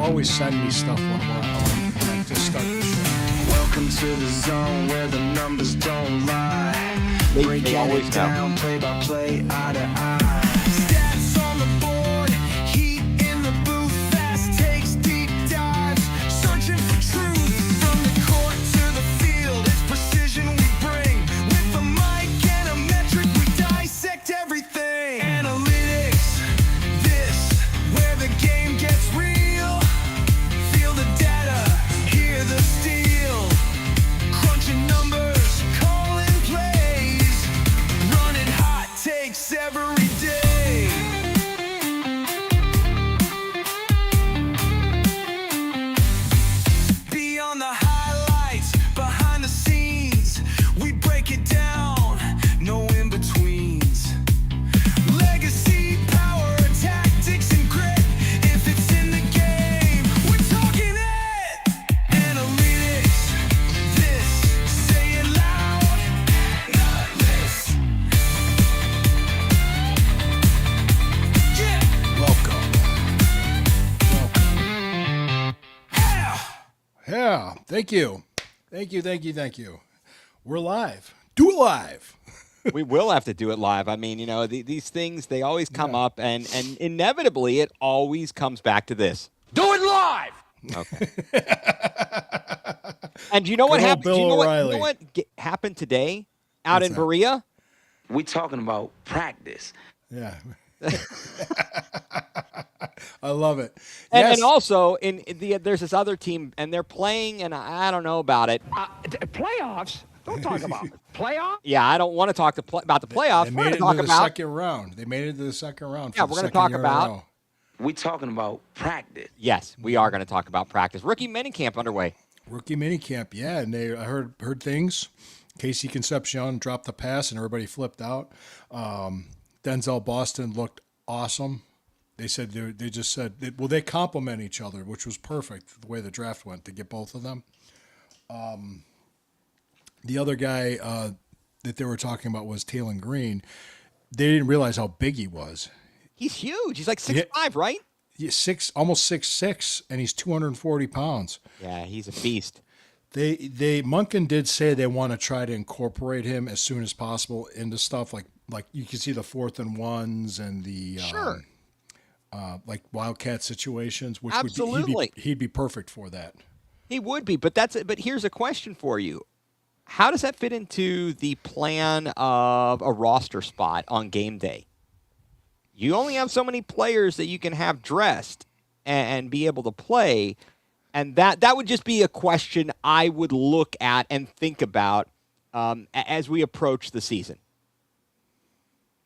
always send me stuff when we're on. Like to start the show. Welcome to the zone where the numbers don't lie. They always down, play by play, eye to eye. Stats on the board, heat in the booth, fast takes, deep dives, searching for truth. From the court to the field, it's precision we bring. With a mic and a metric, we dissect everything. Analytics, this, where the game gets real. Feel the data, hear the steel. Crunching numbers, calling plays. Running hot takes every day. Beyond the highlights, behind the scenes, we break it down, no in-betweens. Legacy, power, tactics, and grit. If it's in the game, we're talking it. Analytics, this, say it loud. Analytics. Yeah. Welcome. Yeah. Yeah. Thank you. Thank you. We're live. Do it live. We will have to do it live. I mean, these things, they always come up, and inevitably it always comes back to this. Do it live! Okay. And do you know what Good old happened? Bill Do you know O'Reilly. what happened today out What's in that? Berea? We talking about practice. Yeah. I love it. And, Yes. and also, there's this other team, and they're playing, and I don't know about it. Playoffs? Don't talk about it. Playoffs? Yeah, I don't want to talk about the playoffs. They We're made going it to talk into the about. second round. They made it to the second round. Yeah, for the we're gonna second talk year in a about- row. We talking about practice. Yes, we are going to talk about practice. Rookie minicamp underway. Rookie minicamp, yeah, and I heard things. Casey Concepcion dropped the pass and everybody flipped out. Denzel Boston looked awesome. They said they just said they complement each other, which was perfect the way the draft went to get both of them. The other guy that they were talking about was Taylon Green. They didn't realize how big he was. He's huge. He's like 6'5", right? He's almost 6'6", and he's 240 pounds. Yeah, he's a beast. They Munkin did say they want to try to incorporate him as soon as possible into stuff like you can see the 4th and 1s and the Sure. like wildcat situations, which Absolutely. he'd be perfect for that. He would be, but here's a question for you. How does that fit into the plan of a roster spot on game day? You only have so many players that you can have dressed and be able to play, and that would just be a question I would look at and think about as we approach the season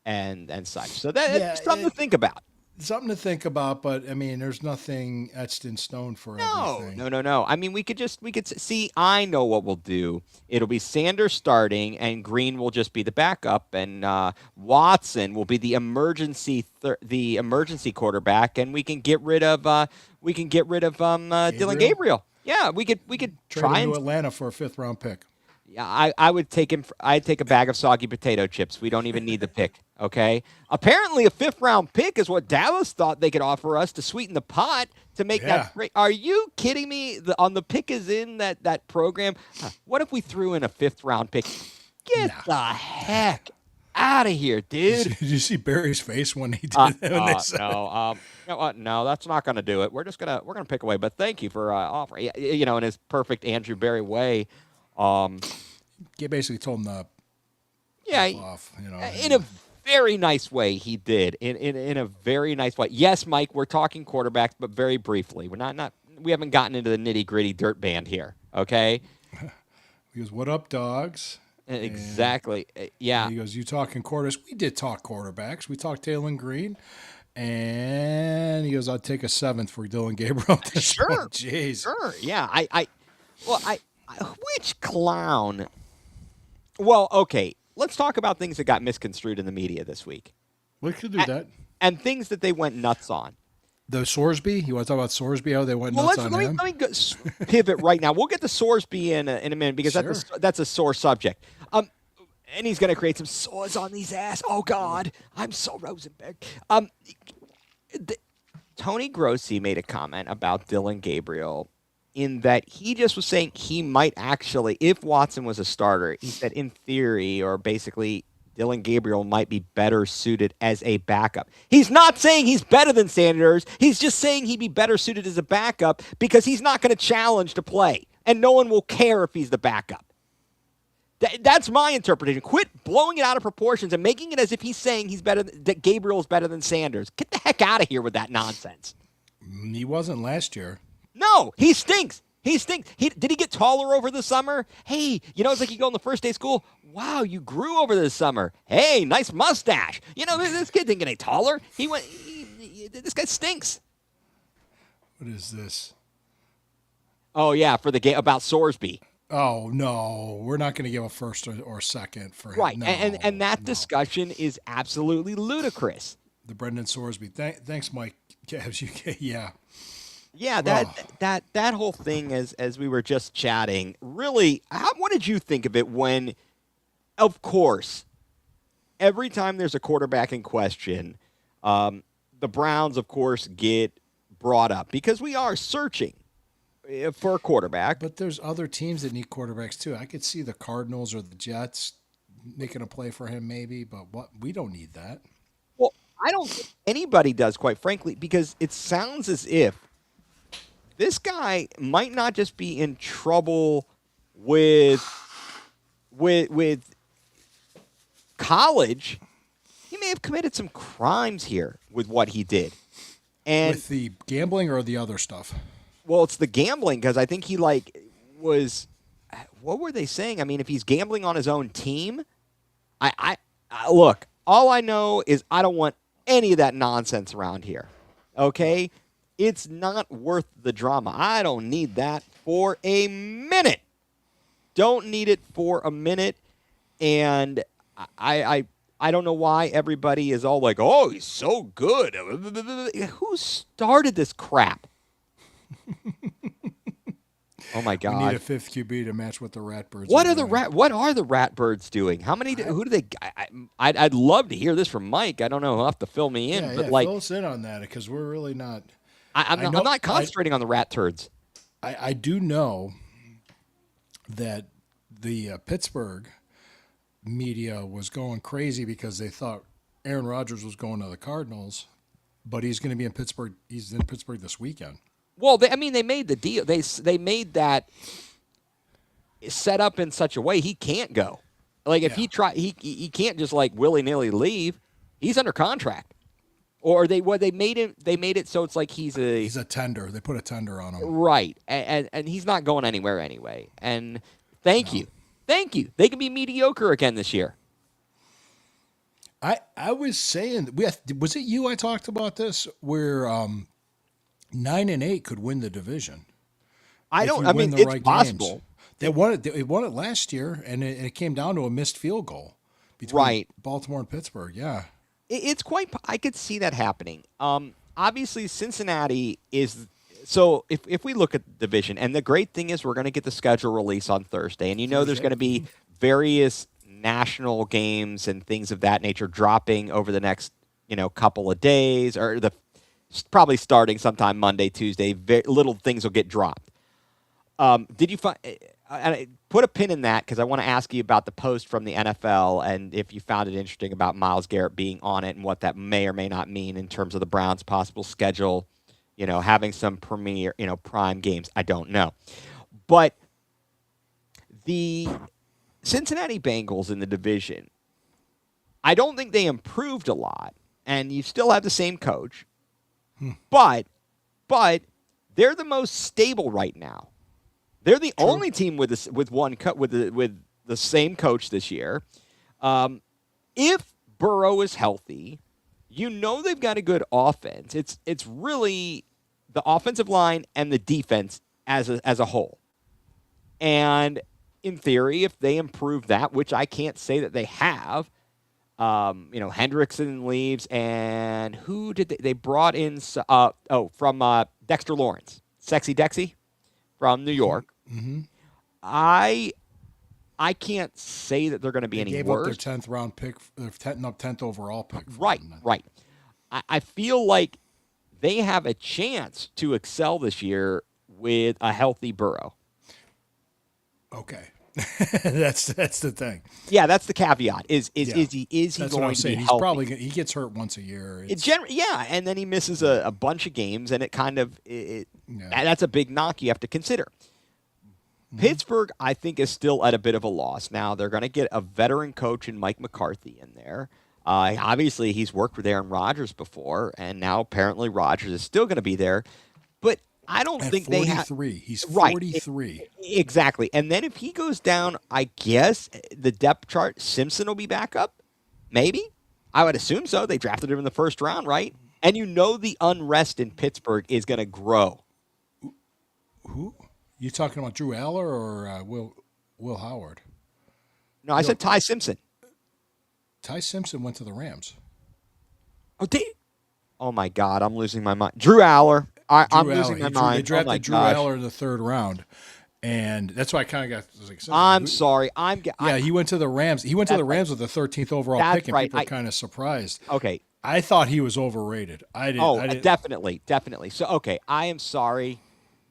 and such. So that's something to think about. Something to think about, but I mean, there's nothing etched in stone for everything. No. I mean, we could see. I know what we'll do. It'll be Sanders starting, and Green will just be the backup, and Watson will be the emergency quarterback, and we can get rid of Dylan Gabriel. Yeah, we could Trade try him and to Atlanta for a 5th round pick. yeah, I would take him. I'd take a bag of soggy potato chips. We don't even need the pick. Okay. Apparently, a 5th round pick is what Dallas thought they could offer us to sweeten the pot to make that great. Are you kidding me? On the pick is in that program. What if we threw in a 5th round pick? Get the heck out of here, dude. Did you see Barry's face when he did that? When they said No, that's not going to do it. We're gonna pick away. But thank you for offering. In his perfect Andrew Barry way. He basically told him to Yeah, off, in a very nice way, he did. In a very nice way. Yes, Mike, we're talking quarterbacks, but very briefly. We haven't gotten into the nitty gritty dirt band here. Okay. He goes, "What up, dogs?" Exactly. Yeah. He goes, "You talking quarters?" We did talk quarterbacks. We talked Taylon Green, and he goes, "I'd take a 7th for Dylan Gabriel." Sure. Jeez. Sure. Yeah. Which clown? Well, okay. Let's talk about things that got misconstrued in the media this week. We could do that. And things that they went nuts on. The Sorsby? You want to talk about Sorsby? How they went Well, nuts let on me him? pivot right now. We'll get to Sorsby in a minute because that's a sore subject. And he's going to create some sores on these ass. Oh God, I'm so Rosenberg. Tony Grossi made a comment about Dylan Gabriel in that he just was saying he might actually, if Watson was a starter, he said in theory, or basically Dylan Gabriel might be better suited as a backup. He's not saying he's better than Sanders. He's just saying he'd be better suited as a backup because he's not going to challenge to play, and no one will care if he's the backup. That's my interpretation. Quit blowing it out of proportions and making it as if he's saying that Gabriel is better than Sanders. Get the heck out of here with that nonsense. He wasn't last year. No, he stinks. He stinks. Did he get taller over the summer? Hey, it's like you go on the first day of school. Wow, you grew over the summer. Hey, nice mustache. This kid didn't get any taller. This guy stinks. What is this? Oh, yeah, for the game about Sorsby. Oh, no. We're not going to give a first or second for him. Right, No, and that no. discussion is absolutely ludicrous. The Brendan Sorsby. Thanks, Mike. Yeah. Yeah, that whole thing, as we were just chatting, really, what did you think of it when, of course, every time there's a quarterback in question, the Browns, of course, get brought up because we are searching for a quarterback. But there's other teams that need quarterbacks too. I could see the Cardinals or the Jets making a play for him maybe, but we don't need that. Well, I don't think anybody does, quite frankly, because it sounds as if this guy might not just be in trouble with college. He may have committed some crimes here with what he did. And With the gambling or the other stuff? well, it's the gambling because I think he was. What were they saying? I mean, if he's gambling on his own team, I look. All I know is I don't want any of that nonsense around here. Okay, it's not worth the drama. I don't need that for a minute. Don't need it for a minute. And I don't know why everybody is all like, "Oh, he's so good." Who started this crap? Oh my God! We need a fifth QB to match what the Ratbirds. What are are the doing. What are the Ratbirds doing? How many? Who do they? I'd love to hear this from Mike. I don't know. He'll have to fill me in. Yeah, but fill us in on that because we're really not. I'm not concentrating on the rat turds. I do know that the Pittsburgh media was going crazy because they thought Aaron Rodgers was going to the Cardinals, but he's going to be in Pittsburgh. He's in Pittsburgh this weekend. Well, they made the deal. They made that set up in such a way he can't go. Like if he can't just like willy nilly leave. He's under contract. Or they made it so it's like he's a tender. They put a tender on him. Right, and he's not going anywhere anyway. And thank you. They can be mediocre again this year. I was saying, was it you I talked about this where 9-8 could win the division? It's possible. Games. They won it. They won it last year, and it came down to a missed field goal between Baltimore and Pittsburgh. Yeah, it's quite. I could see that happening. Obviously, Cincinnati is. So if we look at the division, and the great thing is we're going to get the schedule release on Thursday, and there's going to be various national games and things of that nature dropping over the next couple of days, or probably starting sometime Monday, Tuesday. Little things will get dropped. Did you find? Put a pin in that because I want to ask you about the post from the NFL and if you found it interesting about Myles Garrett being on it and what that may or may not mean in terms of the Browns' possible schedule. Having some prime games. I don't know, but the Cincinnati Bengals in the division, I don't think they improved a lot, and you still have the same coach. But they're the most stable right now. They're the only team with the same coach this year. If Burrow is healthy, they've got a good offense. It's really the offensive line and the defense as a whole. And in theory, if they improve that, which I can't say that they have. Hendrickson leaves, and who did they brought in? From Dexter Lawrence, Sexy Dexy, from New York. Mm-hmm. I can't say that they're going to be any gave worse. Up their 10th round pick, their 10th overall pick. Right. I feel like they have a chance to excel this year with a healthy Burrow. Okay. that's the thing. Yeah, that's the caveat. Is Yeah. he That's what going I'm to be saying. He's healthy? probably he gets hurt once a year. Yeah, and then he misses a bunch of games, and it kind of that's a big knock you have to consider. Pittsburgh, I think, is still at a bit of a loss. Now they're going to get a veteran coach in Mike McCarthy in there. Obviously, he's worked with Aaron Rodgers before, and now apparently Rodgers is still going to be there. But I don't At think they have 43. He's Right. 43. exactly. And then if he goes down, I guess the depth chart, Simpson will be back up. Maybe. I would assume so. They drafted him in the first round, right? And the unrest in Pittsburgh is going to grow. Who? You talking about Drew Aller or Will Howard? No, I said Ty Simpson. Ty Simpson went to the Rams. Oh my God, I'm losing my mind. Drew Aller. I'm Drew losing Aller. my mind. They drafted oh my Drew gosh. Aller in the third round, and that's why I kind of was like, I'm who- sorry. Yeah, he went to the Rams. He went to That's the Rams with the 13th overall That's pick, and right. people were kind of surprised. Okay. I thought he was overrated. I didn't. Oh, I didn't, definitely. So, okay, I am sorry.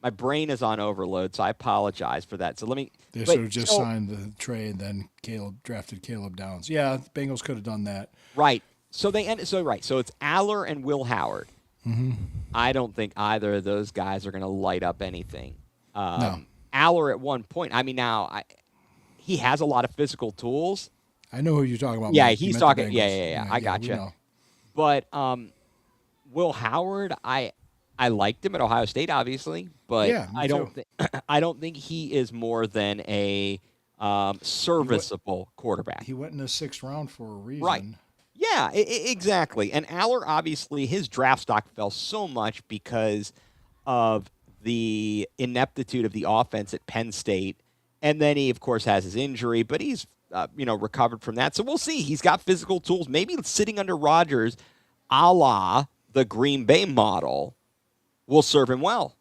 My brain is on overload, so I apologize for that. So let me. They but- should have just so- signed the trade, and then drafted Caleb Downs. Yeah, the Bengals could have done that. Right. So they ended. So right. So it's Aller and Will Howard. Mm-hmm. I don't think either of those guys are going to light up anything. No. Aller at one point. I mean, now he has a lot of physical tools, I know who you're talking about. Yeah, Mike. You he's meant the talking- Bengals. yeah, I we gotcha. know. but Will Howard, I liked him at Ohio State, obviously, but Yeah, me I don't too. I don't think he is more than a serviceable quarterback. He went in the sixth round for a reason. Right. Yeah, exactly. And Aller, obviously, his draft stock fell so much because of the ineptitude of the offense at Penn State. And then he, of course, has his injury, but he's, recovered from that. So we'll see. He's got physical tools. Maybe sitting under Rodgers, a la the Green Bay model, will serve him well.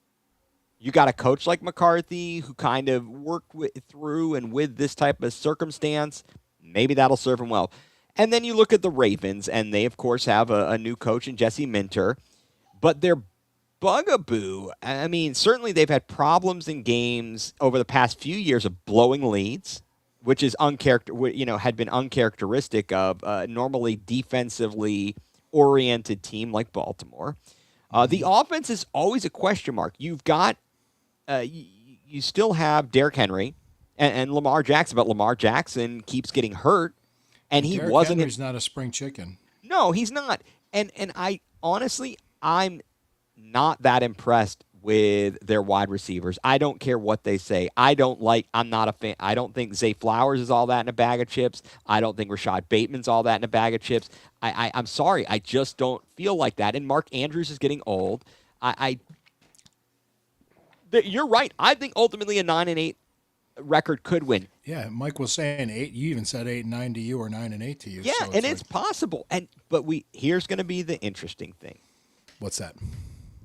You got a coach like McCarthy who kind of worked through and with this type of circumstance. Maybe that'll serve him well. And then you look at the Ravens, and they, of course, have a new coach in Jesse Minter. But their bugaboo, I mean, certainly they've had problems in games over the past few years of blowing leads, which is had been uncharacteristic of a normally defensively oriented team like Baltimore. The offense is always a question mark. You've got, you still have Derrick Henry and Lamar Jackson, but Lamar Jackson keeps getting hurt. And he Derrick wasn't. Henry's not a spring chicken. No, he's not. And I honestly, I'm not that impressed with their wide receivers. I don't care what they say. I'm not a fan. I don't think Zay Flowers is all that in a bag of chips. I don't think Rashad Bateman's all that in a bag of chips. I'm sorry. I just don't feel like that. And Mark Andrews is getting old. You're right. I think ultimately a 9-8 record could win. Yeah, Mike was saying 8. You even said 8-9 to you or 9-8 to you. Yeah, so and like, it's possible. But here's going to be the interesting thing. what's that?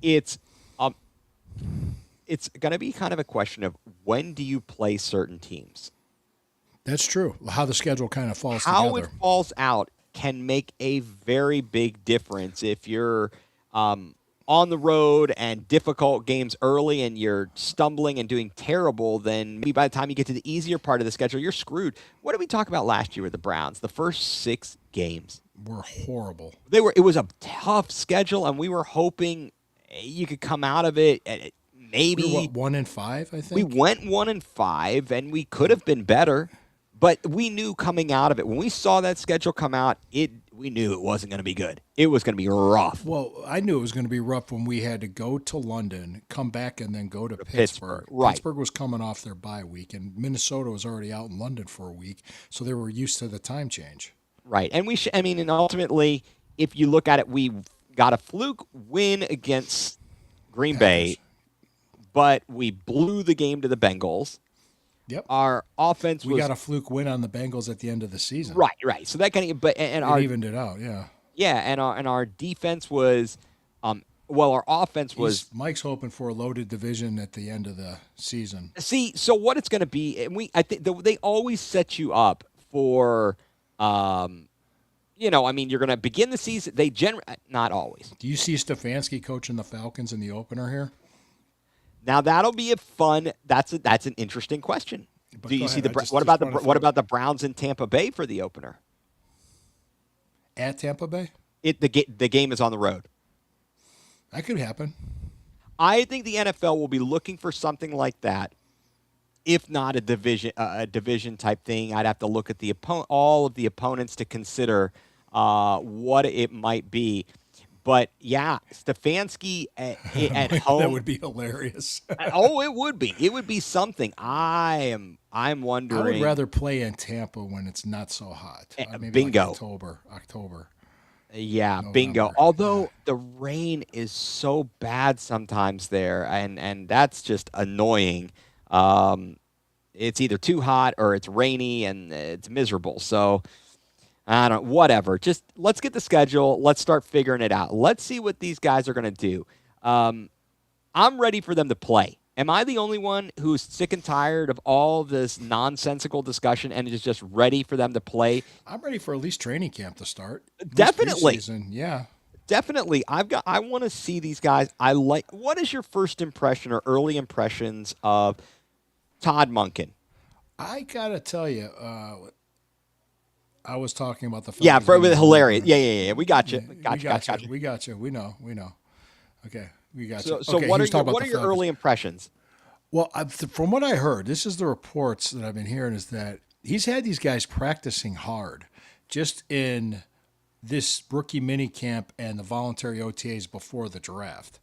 It's going to be kind of a question of when do you play certain teams? That's true. How the schedule kind of falls How together. it falls out can make a very big difference if you're on the road and difficult games early and you're stumbling and doing terrible, then maybe by the time you get to the easier part of the schedule, you're screwed. What did we talk about last year with the Browns? The first 6 games. We're horrible. It was a tough schedule, and we were hoping you could come out of it. Maybe We were, 1-5, I think. we went 1-5, and we could have been better. But we knew coming out of it, when we saw that schedule come out, we knew it wasn't going to be good. It was going to be rough. Well, I knew it was going to be rough when we had to go to London, come back, and then go to Pittsburgh. Pittsburgh, right. Pittsburgh was coming off their bye week, and Minnesota was already out in London for a week, so they were used to the time change. Right. And and ultimately, if you look at it, we got a fluke win against Green Bay, but we blew the game to the Bengals. Yep. Our offense We was got a fluke win on the Bengals at the end of the season. right. So that kind of, and It our evened it out, yeah. and our defense was, our offense was. Mike's hoping for a loaded division at the end of the season. See, so what it's going to be, and I think they always set you up for I mean, you're going to begin the season. They not always. Do you see Stefanski coaching the Falcons in the opener here? Now that'll be a fun. That's an interesting question. But Do go you see ahead. the I just what about wanted to what about the Browns in Tampa Bay for the opener? At Tampa Bay? The game is on the road. That could happen. I think the NFL will be looking for something like that. If not a division type thing, I'd have to look at all of the opponents to consider what it might be. But yeah, Stefanski at home. That would be hilarious. Oh, it would be. It would be something. I'm wondering. I would rather play in Tampa when it's not so hot. Maybe bingo. Like October. Yeah, November. bingo. Although the rain is so bad sometimes there, and that's just annoying. It's either too hot or it's rainy and it's miserable. So I don't. Whatever. Just let's get the schedule. Let's start figuring it out. Let's see what these guys are going to do. I'm ready for them to play. Am I the only one who's sick and tired of all this nonsensical discussion and is just ready for them to play? I'm ready for at least training camp to start. At least Definitely. preseason. Yeah. Definitely. I want to see these guys. What is your first impression or early impressions of Todd Monken? I got to tell you, I was talking about the Yeah, Falcons being hilarious. over. Yeah. We got you. We got you. We know. Okay. We got you. So Okay, what he was talking about are the your Falcons. early impressions? Well, from what I heard, this is the reports that I've been hearing, is that he's had these guys practicing hard just in this rookie mini camp and the voluntary OTAs before the draft.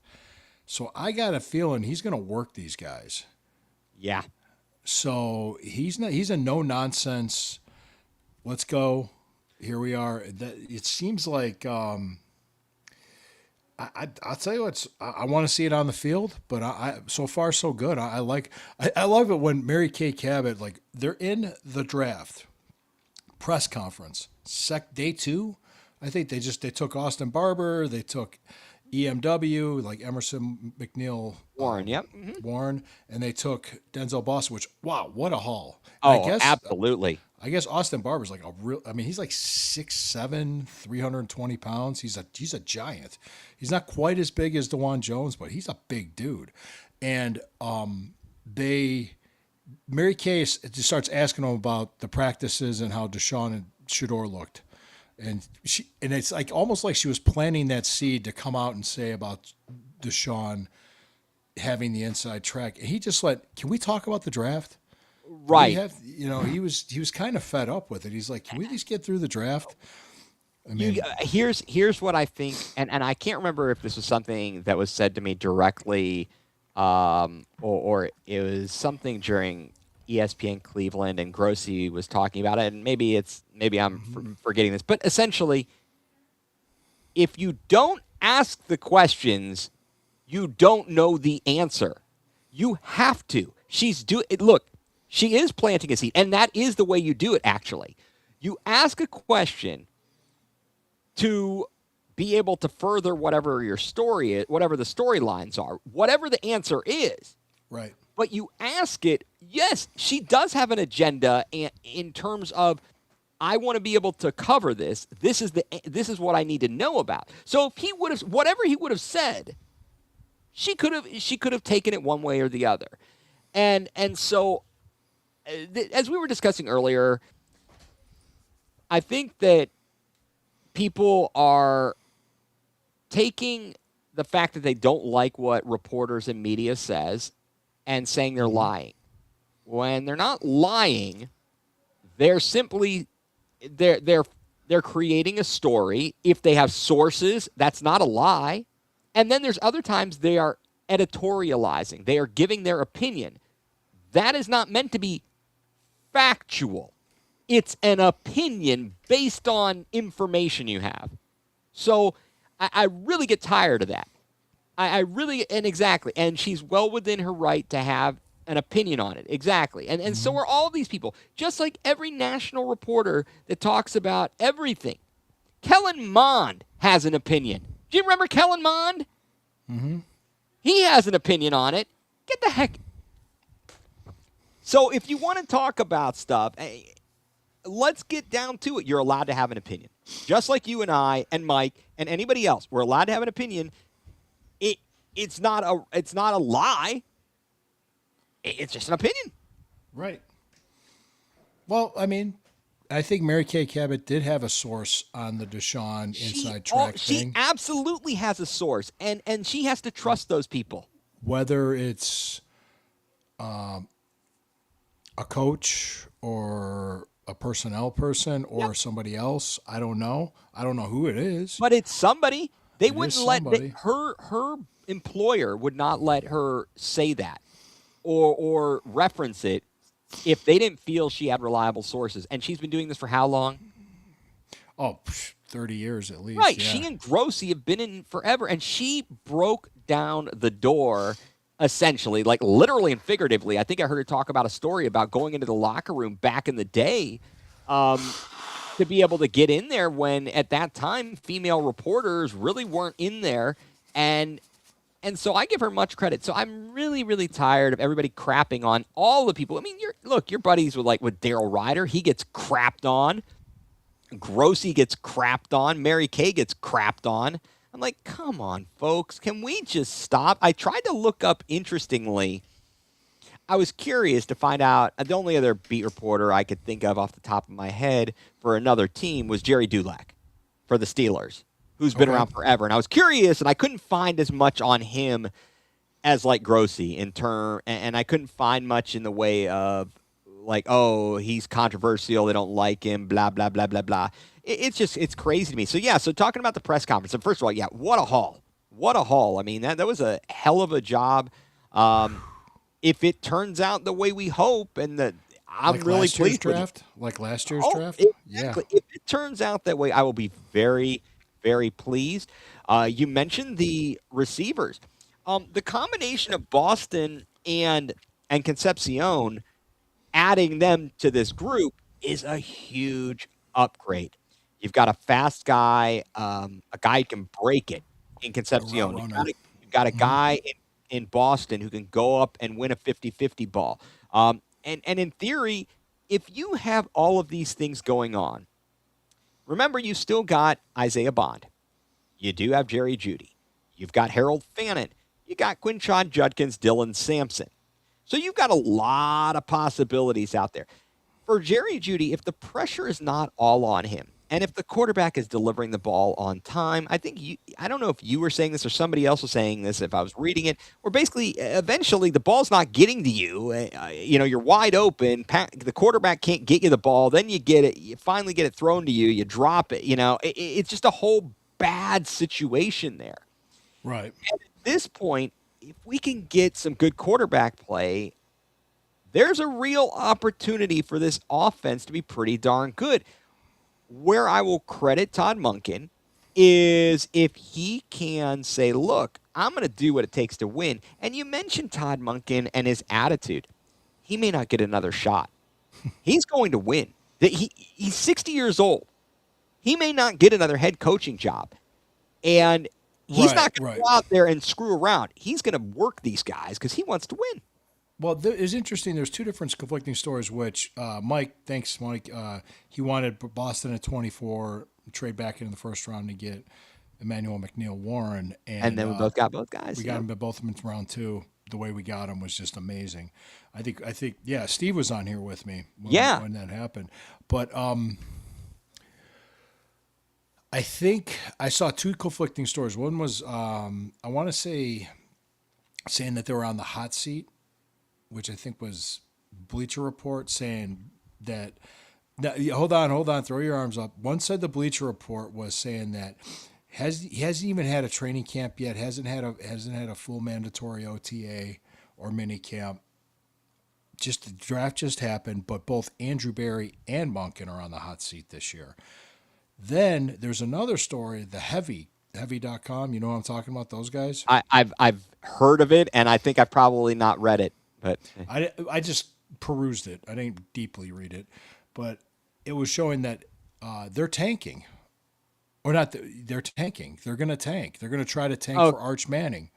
So I got a feeling he's going to work these guys. Yeah. So he's a no nonsense. Let's go. Here we are. It seems like I'll tell you what. I want to see it on the field, but I so far so good. I love it when Mary Kay Cabot, they're in the draft press conference day 2. I think they took Austin Barber, they took EMW like Emerson McNeil Warren. Yep. Mm-hmm. Warren, and they took Denzel Boston. Which what a haul! Oh, absolutely. I guess Austin Barber's like he's like 6'7", 320 pounds. He's a giant. He's not quite as big as DeJuan Jones, but he's a big dude. And Mary Kay just starts asking him about the practices and how Deshaun and Shedeur looked. And it's like almost like she was planting that seed to come out and say about Deshaun having the inside track. And he just can we talk about the draft? Right. He was kind of fed up with it. He's like, can we at least get through the draft? I mean, here's what I think, and I can't remember if this was something that was said to me directly, or it was something during ESPN Cleveland, and Grossi was talking about it, and maybe I'm forgetting this, but essentially, if you don't ask the questions, you don't know the answer. You have to. Look. She is planting a seed, and that is the way you do it, actually. You ask a question to be able to further whatever your story is, whatever the storylines are, whatever the answer is. right. But you ask it, yes, she does have an agenda in terms of, I want to be able to cover this. This is what I need to know about. So if he would have, whatever he would have said, she could have taken it one way or the other. And so, as we were discussing earlier, I think that people are taking the fact that they don't like what reporters and media says and saying they're lying. When they're not lying, they're simply they're creating a story. If they have sources, that's not a lie. And then there's other times they are editorializing. They are giving their opinion. That is not meant to be factual. It's an opinion based on information you have. So I really get tired of that. Exactly. And she's well within her right to have an opinion on it. Exactly. And so are all these people. Just like every national reporter that talks about everything. Kellen Mond has an opinion. Do you remember Kellen Mond? Mm-hmm. He has an opinion on it. Get the heck. So if you want to talk about stuff, let's get down to it. You're allowed to have an opinion. just like you and I and Mike and anybody else, we're allowed to have an opinion. It's not a lie. It's just an opinion. Right. Well, I mean, I think Mary Kay Cabot did have a source on the Deshaun inside track She thing. absolutely has a source, and she has to trust those people. Whether it's a coach or a personnel person or somebody else, I don't know. I don't know who it is. But it's somebody. They It wouldn't is let somebody. her employer would not let her say that or reference it if they didn't feel she had reliable sources. And she's been doing this for how long? Oh, 30 years at least. Right. Yeah. She and Grossi have been in forever, and she broke down the door essentially, like literally and figuratively. I think I heard her talk about a story about going into the locker room back in the day to be able to get in there when at that time female reporters really weren't in there. And so I give her much credit. So I'm really, really tired of everybody crapping on all the people. I mean, your buddies with Daryl Ryder, he gets crapped on. Grossi gets crapped on. Mary Kay gets crapped on. I'm like, come on, folks. Can we just stop? I tried to look up, interestingly. I was curious to find out. The only other beat reporter I could think of off the top of my head for another team was Jerry Dulac for the Steelers, who's been around forever. And I was curious, and I couldn't find as much on him as like Grossi and I couldn't find much in the way of like, oh, he's controversial, they don't like him, blah, blah, blah, blah, blah. It's crazy to me. So, yeah, so talking about the press conference, and first of all, yeah, what a haul. What a haul. I mean, that was a hell of a job. If it turns out the way we hope, and that I'm like really last year's pleased with it. draft? Like last year's draft? Exactly. If it turns out that way, I will be very, very pleased. You mentioned the receivers. The combination of Boston and Concepcion, adding them to this group is a huge upgrade. You've got a fast guy, a guy who can break it in Concepcion. You've got a guy in Boston who can go up and win a 50-50 ball. And in theory, if you have all of these things going on, remember, you still got Isaiah Bond. You do have Jerry Jeudy. You've got Harold Fannin. You got Quinshon Judkins, Dylan Sampson. So you've got a lot of possibilities out there. For Jerry Jeudy, if the pressure is not all on him, and if the quarterback is delivering the ball on time, I think I don't know if you were saying this or somebody else was saying this if I was reading it, or basically eventually the ball's not getting to you. You're wide open. The quarterback can't get you the ball. Then you get it. You finally get it thrown to you. You drop it. It's just a whole bad situation there. Right. And at this point, if we can get some good quarterback play, there's a real opportunity for this offense to be pretty darn good. Where I will credit Todd Monken is if he can say, look, I'm going to do what it takes to win. And you mentioned Todd Monken and his attitude. He may not get another shot. He's going to win. He's 60 years old. He may not get another head coaching job. And he's not going to go out there and screw around. He's going to work these guys because he wants to win. Well, it's interesting. There's two different conflicting stories, which Mike, thanks, Mike. He wanted Boston at 24, trade back into the first round to get Emmanuel McNeil-Warren. And then we both got both guys. We got them, both of them in round two. The way we got them was just amazing. I think, yeah, Steve was on here with me when that happened. But I think I saw two conflicting stories. One was, I want to say, saying that they were on the hot seat, which I think was Bleacher Report, saying that. Now, hold on, throw your arms up. One said the Bleacher Report was saying that he hasn't even had a training camp yet, hasn't had a full mandatory OTA or mini camp. Just the draft just happened, but both Andrew Berry and Monken are on the hot seat this year. Then there's another story, the Heavy.com. You know what I'm talking about? Those guys. I've heard of it, and I think I've probably not read it. But I just perused it. I didn't deeply read it, but it was showing that they're tanking, or not. They're tanking. They're going to tank. They're going to try to tank for Arch Manning.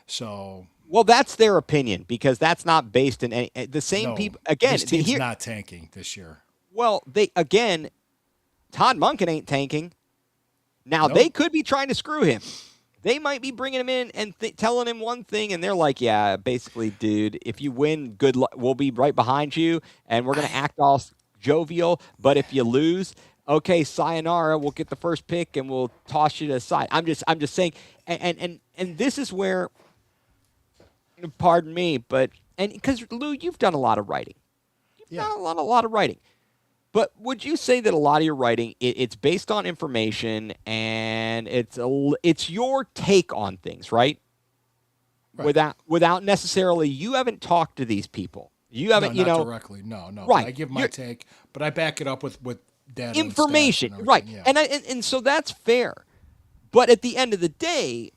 So, well, that's their opinion because that's not based in any the same people. Again, this team's not tanking this year. Well, Todd Monken ain't tanking. Now, No. they could be trying to screw him. They might be bringing him in and telling him one thing, and they're like, yeah, basically, dude, if you win, good luck. We'll be right behind you, and we're going to act all jovial. But if you lose, okay, sayonara, we'll get the first pick, and we'll toss you to the side. I'm just saying, and this is where, pardon me, but, and because, Lou, you've done a lot of writing. You've done a lot of writing. But would you say that a lot of your writing, it's based on information and it's your take on things, right? Without necessarily, you haven't talked to these people. You haven't, not directly. No. Right. I give my take, but I back it up with data, information, and stats and right? everything, yeah. And so that's fair. But at the end of the day,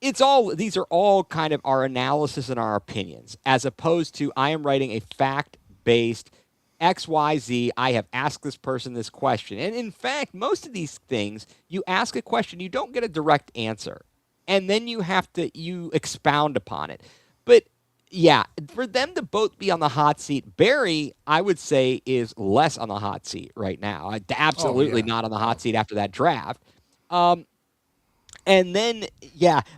these are all kind of our analysis and our opinions, as opposed to I am writing a fact-based XYZ, I have asked this person this question. And in fact, most of these things, you ask a question, you don't get a direct answer. And then you expound upon it. But yeah, for them to both be on the hot seat, Barry, I would say, is less on the hot seat right now. Absolutely not on the hot seat after that draft. And then,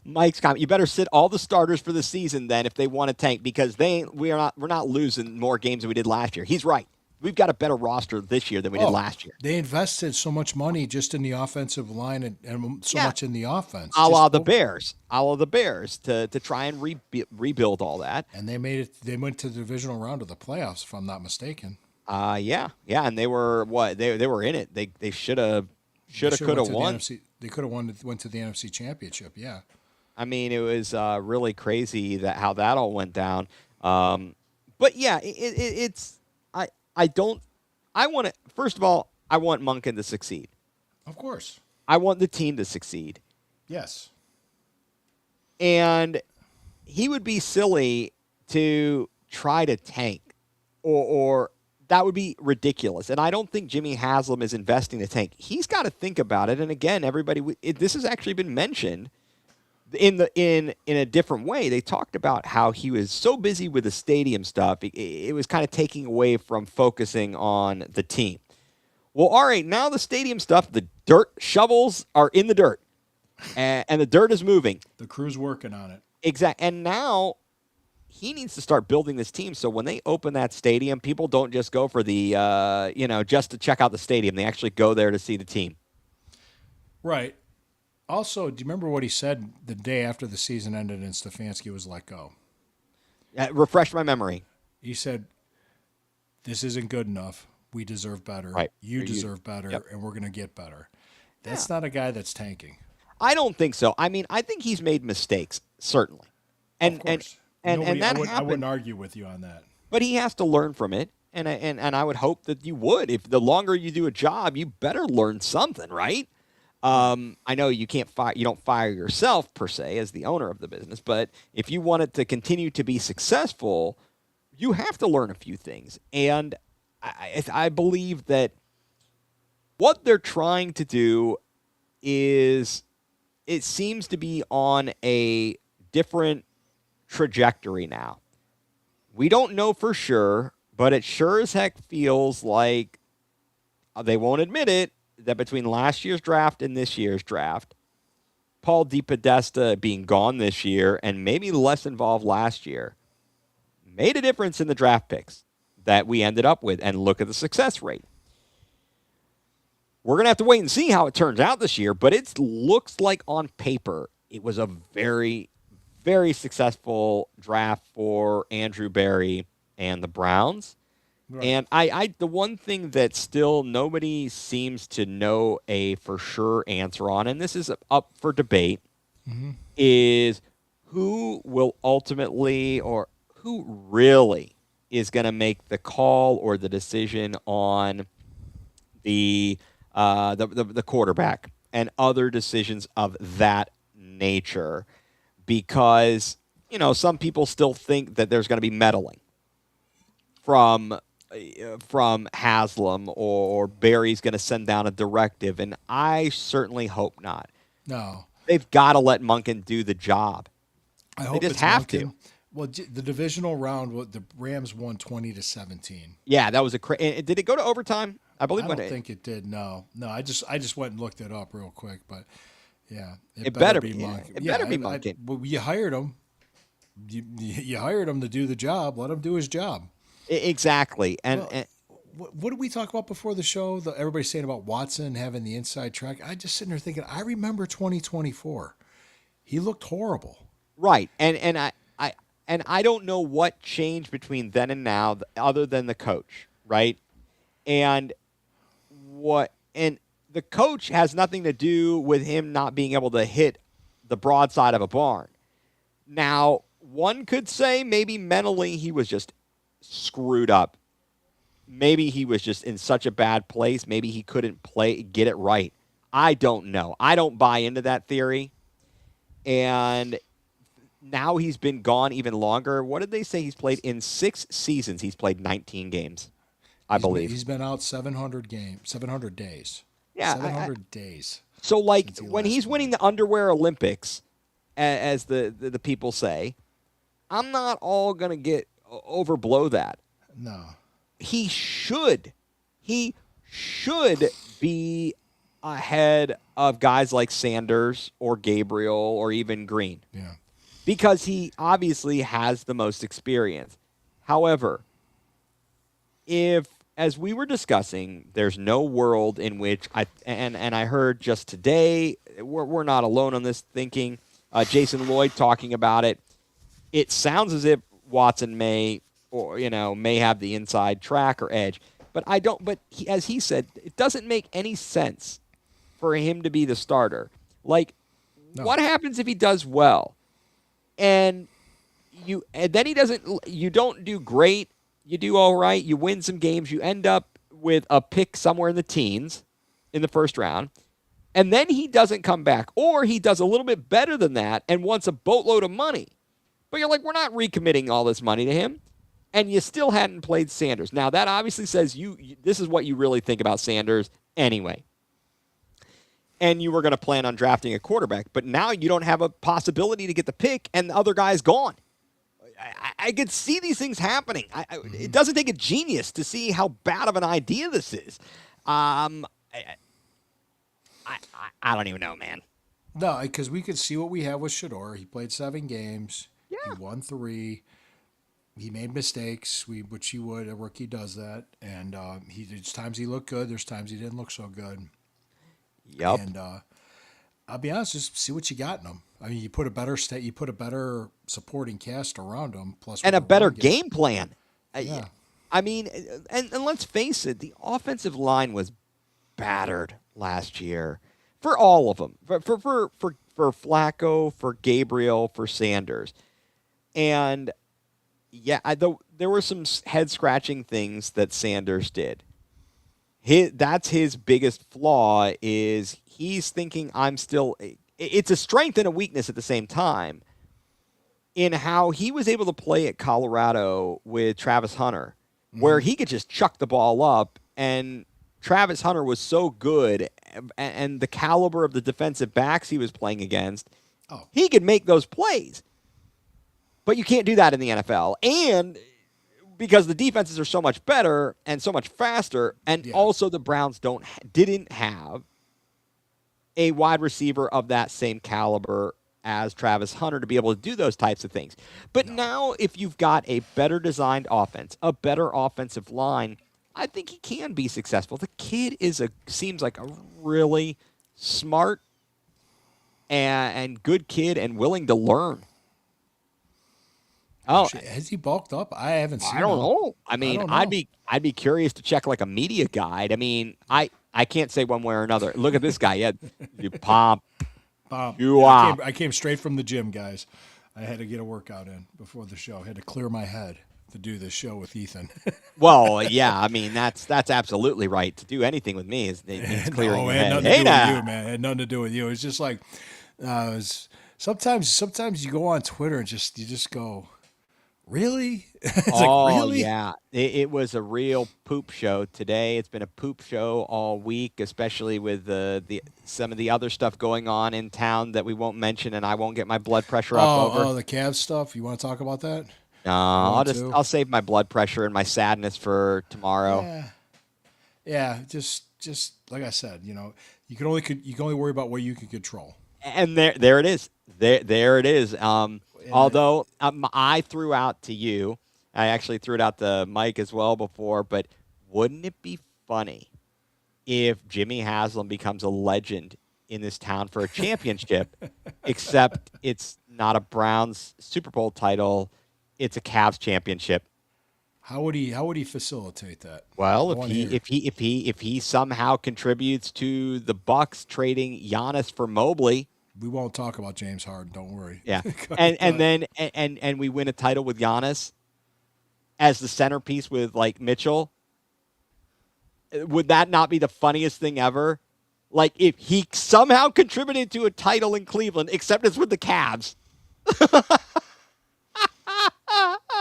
Mike's comment, you better sit all the starters for the season then if they want to tank, because we're not losing more games than we did last year. He's right. We've got a better roster this year than we did last year. They invested so much money just in the offensive line and so much in the offense. A la the Bears. To try and rebuild all that. And they made it. They went to the divisional round of the playoffs, if I'm not mistaken. Yeah, and they were what? They were in it. They could have won. They could have went to the NFC Championship. Yeah. I mean, it was really crazy how that all went down. But yeah, first of all, I want Monken to succeed. Of course. I want the team to succeed. Yes. And he would be silly to try to tank, or that would be ridiculous. And I don't think Jimmy Haslam is investing to tank. He's got to think about it. And again, this has actually been mentioned in a different way. They talked about how he was so busy with the stadium stuff, it was kind of taking away from focusing on the team. Well, all right, now the stadium stuff, the dirt shovels are in the dirt, and the dirt is moving. The crew's working on it. Exactly. And now he needs to start building this team so when they open that stadium, people don't just go for the, just to check out the stadium. They actually go there to see the team. Right. Also, do you remember what he said the day after the season ended and Stefanski was let go? Refresh my memory. He said, "This isn't good enough. We deserve better. Right. You deserve better, and we're going to get better." That's not a guy that's tanking. I don't think so. I mean, I think he's made mistakes, certainly. And of course. and that I happened. wouldn't argue with you on that. But he has to learn from it, and I would hope that you would. If the longer you do a job, you better learn something, right? I know you don't fire yourself per se as the owner of the business, but if you want it to continue to be successful, you have to learn a few things. And I believe that what they're trying to do is, it seems to be on a different trajectory now. We don't know for sure, but it sure as heck feels like, they won't admit it, that between last year's draft and this year's draft, Paul DePodesta being gone this year and maybe less involved last year made a difference in the draft picks that we ended up with, and look at the success rate. We're going to have to wait and see how it turns out this year, but it looks like on paper it was a very, very successful draft for Andrew Berry and the Browns. Right. And the one thing that still nobody seems to know a for sure answer on, and this is up for debate, is who will ultimately, or who really is going to make the call or the decision on the quarterback and other decisions of that nature, because some people still think that there's going to be meddling from Haslam, or Barry's going to send down a directive, and I certainly hope not. No, they've got to let Monken do the job. I hope they just it's have Monken. to. Well, the divisional round, the Rams won 20-17. Yeah, that was did it go to overtime? I believe I when don't think it did. No. I just went and looked it up real quick, but yeah, It better be, Monk. it better be Monk. Well, you hired him. You hired him to do the job. Let him do his job. Exactly. And, Well, and What did we talk about before the show? Everybody's saying about Watson having the inside track. I just sitting there thinking, I remember 2024. He looked horrible. right. And I don't know what changed between then and now other than the coach, right? And the coach has nothing to do with him not being able to hit the broadside of a barn. Now, one could say maybe mentally he was just screwed up. Maybe he was just in such a bad place. Maybe he couldn't get it right. I don't know. I don't buy into that theory. And now he's been gone even longer. What did they say? He's played in 6 seasons. He's played 19 games, I believe. He's been out 700 days. Yeah, 700 days. So, like, Since he when last he's winning the underwear Olympics, as the people say, I'm not all going to get overblow that. No. He should be ahead of guys like Sanders or Gabriel or even Green, Yeah. because he obviously has the most experience. However, if, as we were discussing, there's no world in which I heard just today, we're not alone on this thinking, Jason Lloyd talking about it. It sounds as if Watson may have the inside track or edge, but I don't. But as he said, it doesn't make any sense for him to be the starter. Like, No. what happens if he does well, and then he doesn't? You don't do great. You do all right. You win some games. You end up with a pick somewhere in the teens in the first round, and then he doesn't come back, or he does a little bit better than that and wants a boatload of money. But you're like, we're not recommitting all this money to him. And you still hadn't played Sanders. Now, that obviously says this is what you really think about Sanders anyway. And you were going to plan on drafting a quarterback. But now you don't have a possibility to get the pick, and the other guy's gone. I could see these things happening. It doesn't take a genius to see how bad of an idea this is. I don't even know, man. No, because we could see what we have with Shador. He played 7 games. Yeah. He won 3. He made mistakes, which he would. A rookie does that. And there's times he looked good. There's times he didn't look so good. Yep. And I'll be honest, just see what you got in him. I mean, you put a better supporting cast around him, plus And a with the better run game. game plan. Yeah. I mean, and let's face it, the offensive line was battered last year for all of them. For Flacco, for Gabriel, for Sanders. And yeah, there were some head-scratching things that Sanders did. That's his biggest flaw, is he's thinking it's a strength and a weakness at the same time, in how he was able to play at Colorado with Travis Hunter, where he could just chuck the ball up, and Travis Hunter was so good, and the caliber of the defensive backs he was playing against, he could make those plays. But you can't do that in the NFL. And because the defenses are so much better and so much faster, and also the Browns didn't have a wide receiver of that same caliber as Travis Hunter to be able to do those types of things. But now, if you've got a better designed offense, a better offensive line, I think he can be successful. The kid seems like a really smart and good kid and willing to learn. Oh, Has he bulked up? I haven't seen I don't him. know. I mean, don't know. I'd be curious to check like a media guide. I mean, I can't say one way or another. Look at this guy. Yeah, you pop. I came straight from the gym, guys. I had to get a workout in before the show. I had to clear my head to do this show with Ethan. Well, yeah. I mean, that's absolutely right. To do anything with me it means clearing No, your it had head. nothing to Hey, do now. with you, man. It had nothing to do with you. It's just like sometimes you go on Twitter and you just go, really? It's really? Yeah. It was a real poop show today. It's been a poop show all week, especially with some of the other stuff going on in town that we won't mention, and I won't get my blood pressure up over. Oh, the Cavs stuff. You want to talk about that? No, want to? I'll save my blood pressure and my sadness for tomorrow. Yeah, just like I said, you can only worry about what you can control. And there it is. There it is. Although I threw out to you, I actually threw it out to Mike as well before. But wouldn't it be funny if Jimmy Haslam becomes a legend in this town for a championship, except it's not a Browns Super Bowl title, it's a Cavs championship? How would he facilitate that? Well, I wanna hear. if he somehow contributes to the Bucks trading Giannis for Mobley, We won't talk about James Harden. Don't worry. yeah, Go and ahead. then we win a title with Giannis as the centerpiece with like Mitchell, would that not be the funniest thing ever? Like if he somehow contributed to a title in Cleveland, except it's with the Cavs,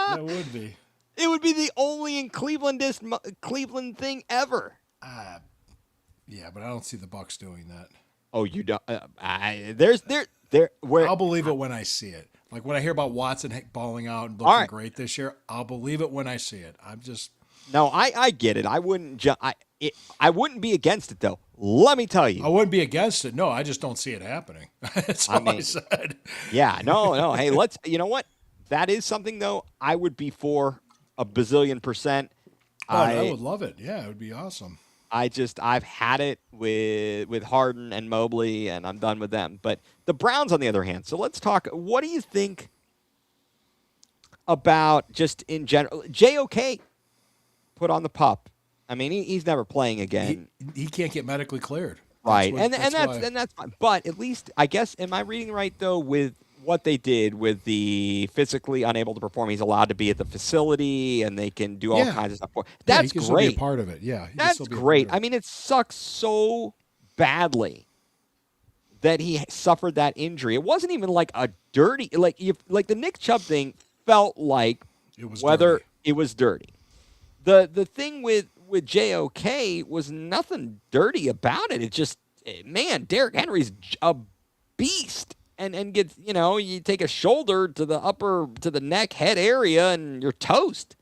That would be. it would be the only in Cleveland thing ever. Yeah, but I don't see the Bucks doing that. Oh, you don't? There. Where I'll believe it when I see it. Like when I hear about Watson balling out and All looking right. great this year, I'll believe it when I see it. I'm just No, I get it. I wouldn't. I wouldn't be against it though. Let me tell you. I wouldn't be against it. No, I just don't see it happening. That's all I mean, said. Yeah, no. Hey, let's. You know what? That is something though. I would be for a bazillion percent. Oh, I would love it. Yeah, it would be awesome. I've had it with Harden and Mobley, and I'm done with them. But the Browns, on the other hand. So let's talk. What do you think about just in general? JOK put on the pup. I mean, he's never playing again. He can't get medically cleared. Right, That's why. and that's fine. But at least, I guess, am I reading right though with what they did with the physically unable to perform? He's allowed to be at the facility, and they can do all Yeah. kinds of stuff. Yeah, That's he can still be great. a part of it. Yeah, he can That's still be a part great. of it. I mean, it sucks so badly that he suffered that injury. It wasn't even like a dirty like the Nick Chubb thing felt like It was whether dirty. it was dirty. The thing with JOK was nothing dirty about it. It just man, Derrick Henry's a beast. And gets, you take a shoulder to the neck head area and you're toast.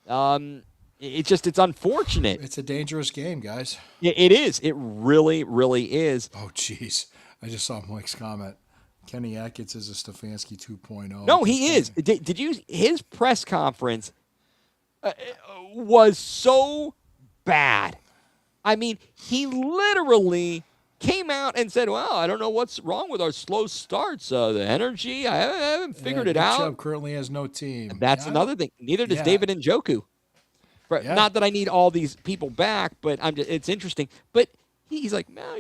It's unfortunate. It's a dangerous game, guys. It is. It really, really is. Oh, jeez. I just saw Mike's comment. Kenny Atkins is a Stefanski 2.0. No, he is. Did you? His press conference was so bad. I mean, he literally came out and said, "Well, I don't know what's wrong with our slow starts. The energy, I haven't figured it Nick out." Chubb currently has no team. That's Yeah, another thing. Neither does yeah. David Njoku. Yeah. Not that I need all these people back, but it's interesting. But he's like, no,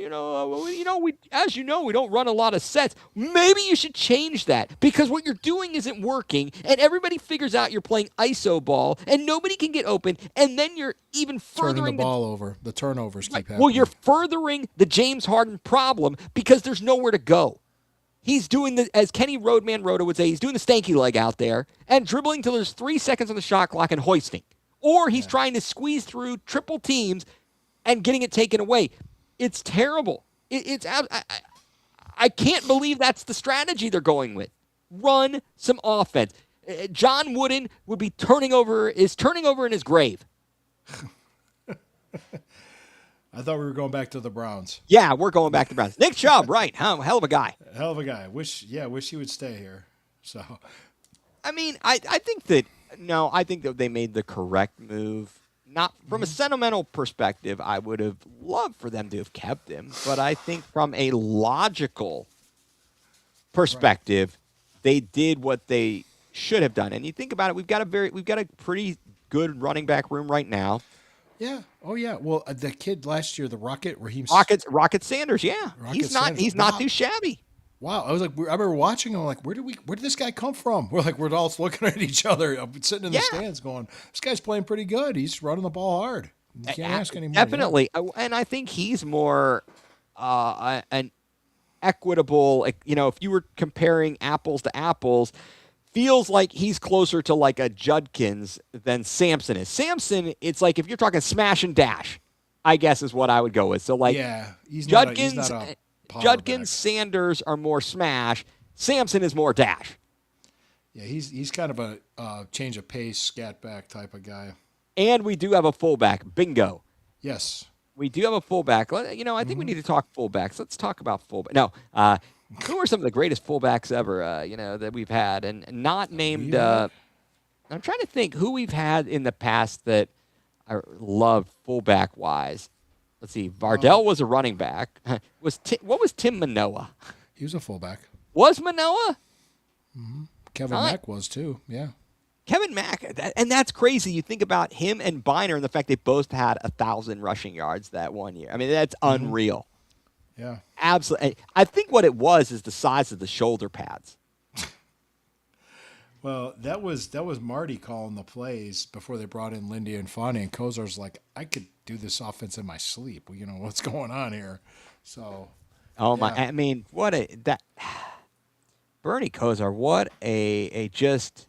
we don't run a lot of sets. Maybe you should change that because what you're doing isn't working, and everybody figures out you're playing iso ball, and nobody can get open, and then you're even turning furthering the ball over. The turnovers keep happening. well, you're furthering the James Harden problem because there's nowhere to go. He's doing as Kenny Roadman Rhoda would say, he's doing the stanky leg out there and dribbling till there's 3 seconds on the shot clock and hoisting. Or he's trying to squeeze through triple teams and getting it taken away. It's terrible. I can't believe that's the strategy they're going with. Run some offense. John Wooden would be turning over in his grave. I thought we were going back to the Browns. Yeah, we're going back to Browns. Nick Chubb, right? Hell of a guy. Hell of a guy. Wish he would stay here. So, I mean, I think that they made the correct move. Not from a sentimental perspective, I would have loved for them to have kept him, but I think from a logical perspective, they did what they should have done. And you think about it, we've got a pretty good running back room right now. yeah. Oh, yeah. Well, the kid last year, the Rocket, Raheem. Rocket Sanders, yeah, Rocket Sanders. he's not Wow. too shabby. Wow. I remember watching him. I'm like, where did this guy come from? We're all looking at each other, sitting in the Yeah. stands going, this guy's playing pretty good. He's running the ball hard. You can't ask anymore. Definitely, and I think he's more an equitable. If you were comparing apples to apples, feels like he's closer to like a Judkins than Sampson is. Sampson, it's like if you're talking smash and dash, I guess is what I would go with. So like, Yeah. He's not Judkins, a power Judkins, back. Sanders are more smash. Sampson is more dash. Yeah, he's kind of a change of pace, scat back type of guy. And we do have a fullback, Bingo. Yes. We do have a fullback. I think we need to talk fullbacks. Let's talk about fullback. No, who are some of the greatest fullbacks ever? That we've had, and not named. I'm trying to think who we've had in the past that I loved fullback wise. Let's see. Vardell was a running back. What was Tim Manoa? He was a fullback. Was Manoa? Kevin Mack was too. Yeah. Kevin Mack, and that's crazy. You think about him and Biner and the fact they both had 1,000 rushing yards that one year. I mean, that's unreal. Yeah. Absolutely. I think what it was is the size of the shoulder pads. Well, that was Marty calling the plays before they brought in Lindy and Fonny, and Kozar's like, I could do this offense in my sleep. You know what's going on here. So. Oh my! Yeah. I mean, Bernie Kosar, what a just.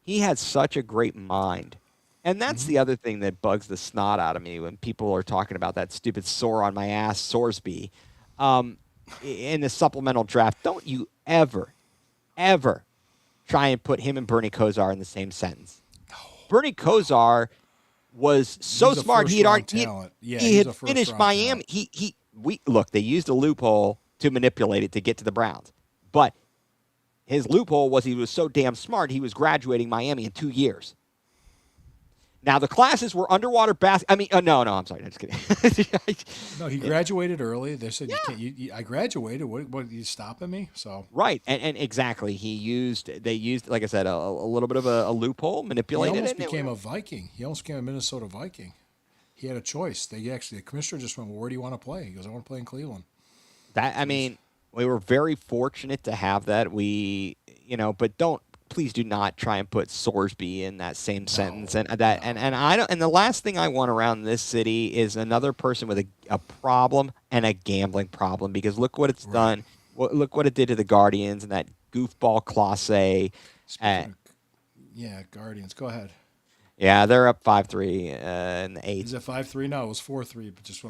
He had such a great mind. And that's the other thing that bugs the snot out of me when people are talking about that stupid sore on my ass, Sorsby, in the supplemental draft. Don't you ever try and put him and Bernie Kosar in the same sentence. Bernie Kosar was so He's a smart. He first-round talent. Yeah, he he's had a finished first-round Miami. Look, they used a loophole to manipulate it to get to the Browns. But his loophole was he was so damn smart, he was graduating Miami in 2 years. Now, the classes were underwater no, I'm sorry. I'm just kidding. No, he graduated early. They said, I graduated. What are you stopping me? So. Right. And exactly. They used, like I said, a little bit of a loophole, He manipulated almost it. became a Viking. He almost became a Minnesota Viking. He had a choice. The commissioner just went, well, where do you want to play? He goes, I want to play in Cleveland. We were very fortunate to have that. But please do not try and put Sorsby in that same sentence. And I don't. And the last thing I want around this city is another person with a problem and a gambling problem, because look what it's done. Look what it did to the Guardians and that goofball Clase. Guardians. Go ahead. Yeah, they're up 5-3 in the eighth. Is it 5-3? No, it was 4-3. But just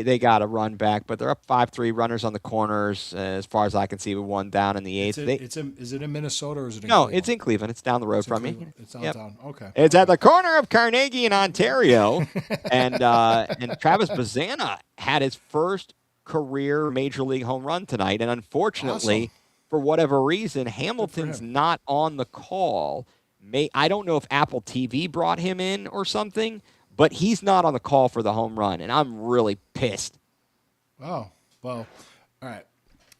they got a run back, but they're up 5-3. Runners on the corners, as far as I can see, with one down in the eighth. Is it in Minnesota or is it in Cleveland? It's in Cleveland. It's down the road from Cleveland. me. It's downtown. Yep. Okay. It's at the corner of Carnegie and Ontario, and Travis Bazana had his first career Major League home run tonight, and unfortunately, for whatever reason, Hamilton's not on the call. I don't know if Apple TV brought him in or something, but he's not on the call for the home run, and I'm really pissed. Oh, well, all right.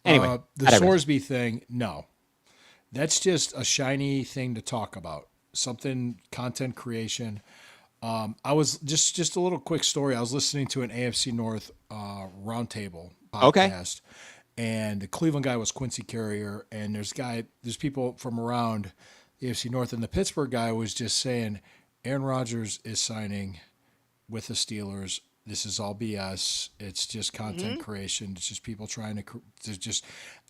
Anyway, the Sorsby thing, no. That's just a shiny thing to talk about. Something, content creation. I was just a little quick story. I was listening to an AFC North roundtable podcast, and the Cleveland guy was Quincy Carrier, and there's people from around the AFC North, and the Pittsburgh guy was just saying Aaron Rodgers is signing with the Steelers. This is all BS. It's just content creation. It's just people trying to just.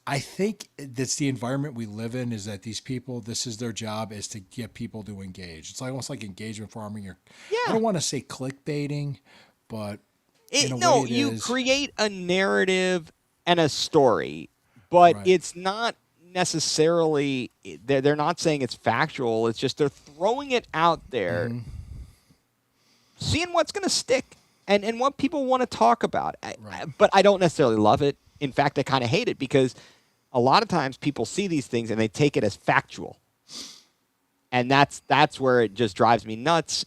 I think that's the environment we live in. Is that these people? This is their job, is to get people to engage. It's almost like engagement farming. I don't want to say clickbaiting, but you create a narrative and a story, but it's not necessarily. They're not saying it's factual. It's just they're throwing it out there, seeing what's going to stick and what people want to talk about. But I don't necessarily love it. In fact, I kind of hate it, because a lot of times people see these things and they take it as factual. And that's where it just drives me nuts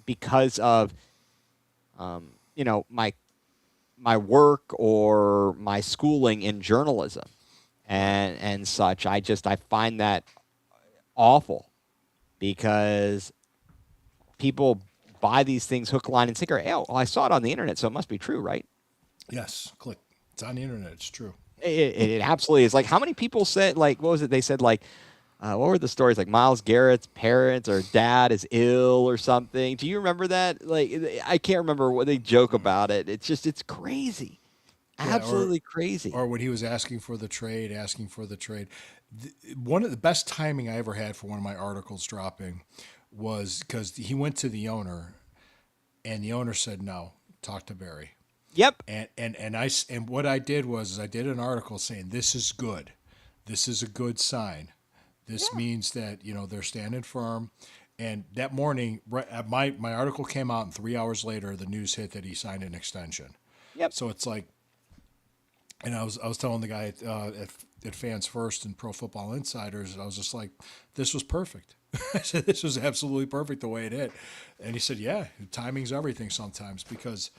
because of my work or my schooling in journalism and such. I find that awful, because people buy these things hook, line, and sinker. Oh, well, I saw it on the internet, so it must be true, right? Yes, click. It's on the internet. It's true. It absolutely is. Like, how many people said, like, what was it? They said, like, what were the stories? Like, Myles Garrett's parents or dad is ill or something. Do you remember that? Like, I can't remember what they joke about it. It's crazy. Absolutely crazy. Or when he was asking for the trade. One of the best timing I ever had for one of my articles dropping was because he went to the owner, and the owner said, no, talk to Barry. Yep. And what I did was I did an article saying, this is good. This is a good sign. This means that, they're standing firm. And that morning, my article came out, and 3 hours later, the news hit that he signed an extension. Yep. So it's like, and I was telling the guy at Fans First and Pro Football Insiders, I was just like, this was perfect. I said, this was absolutely perfect the way it hit. And he said, yeah, timing's everything sometimes, because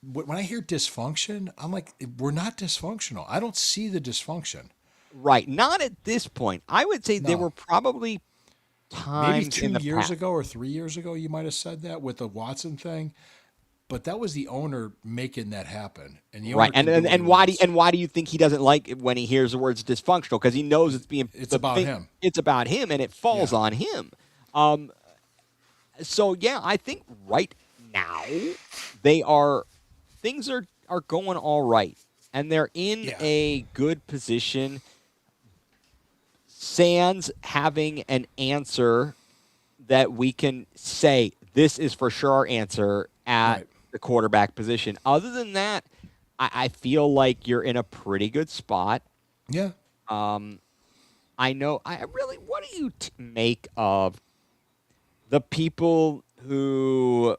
when I hear dysfunction, I'm like, we're not dysfunctional. I don't see the dysfunction. Right. Not at this point. I would say there No. were probably times Maybe 2 in the years past. ago or 3 years ago, you might have said that with the Watson thing. But that was the owner making that happen. And the Right. owner And can do what and he why do wants. and why do you think he doesn't like it when he hears the words dysfunctional? Because he knows It's about him. It's about him, and it falls Yeah. on him. So yeah, I think right now things are going all right, and they're in Yeah. a good position. Sans having an answer that we can say this is for sure our answer at Right. the quarterback position. Other than that, I feel like you're in a pretty good spot. Yeah. I know. What do you make of the people who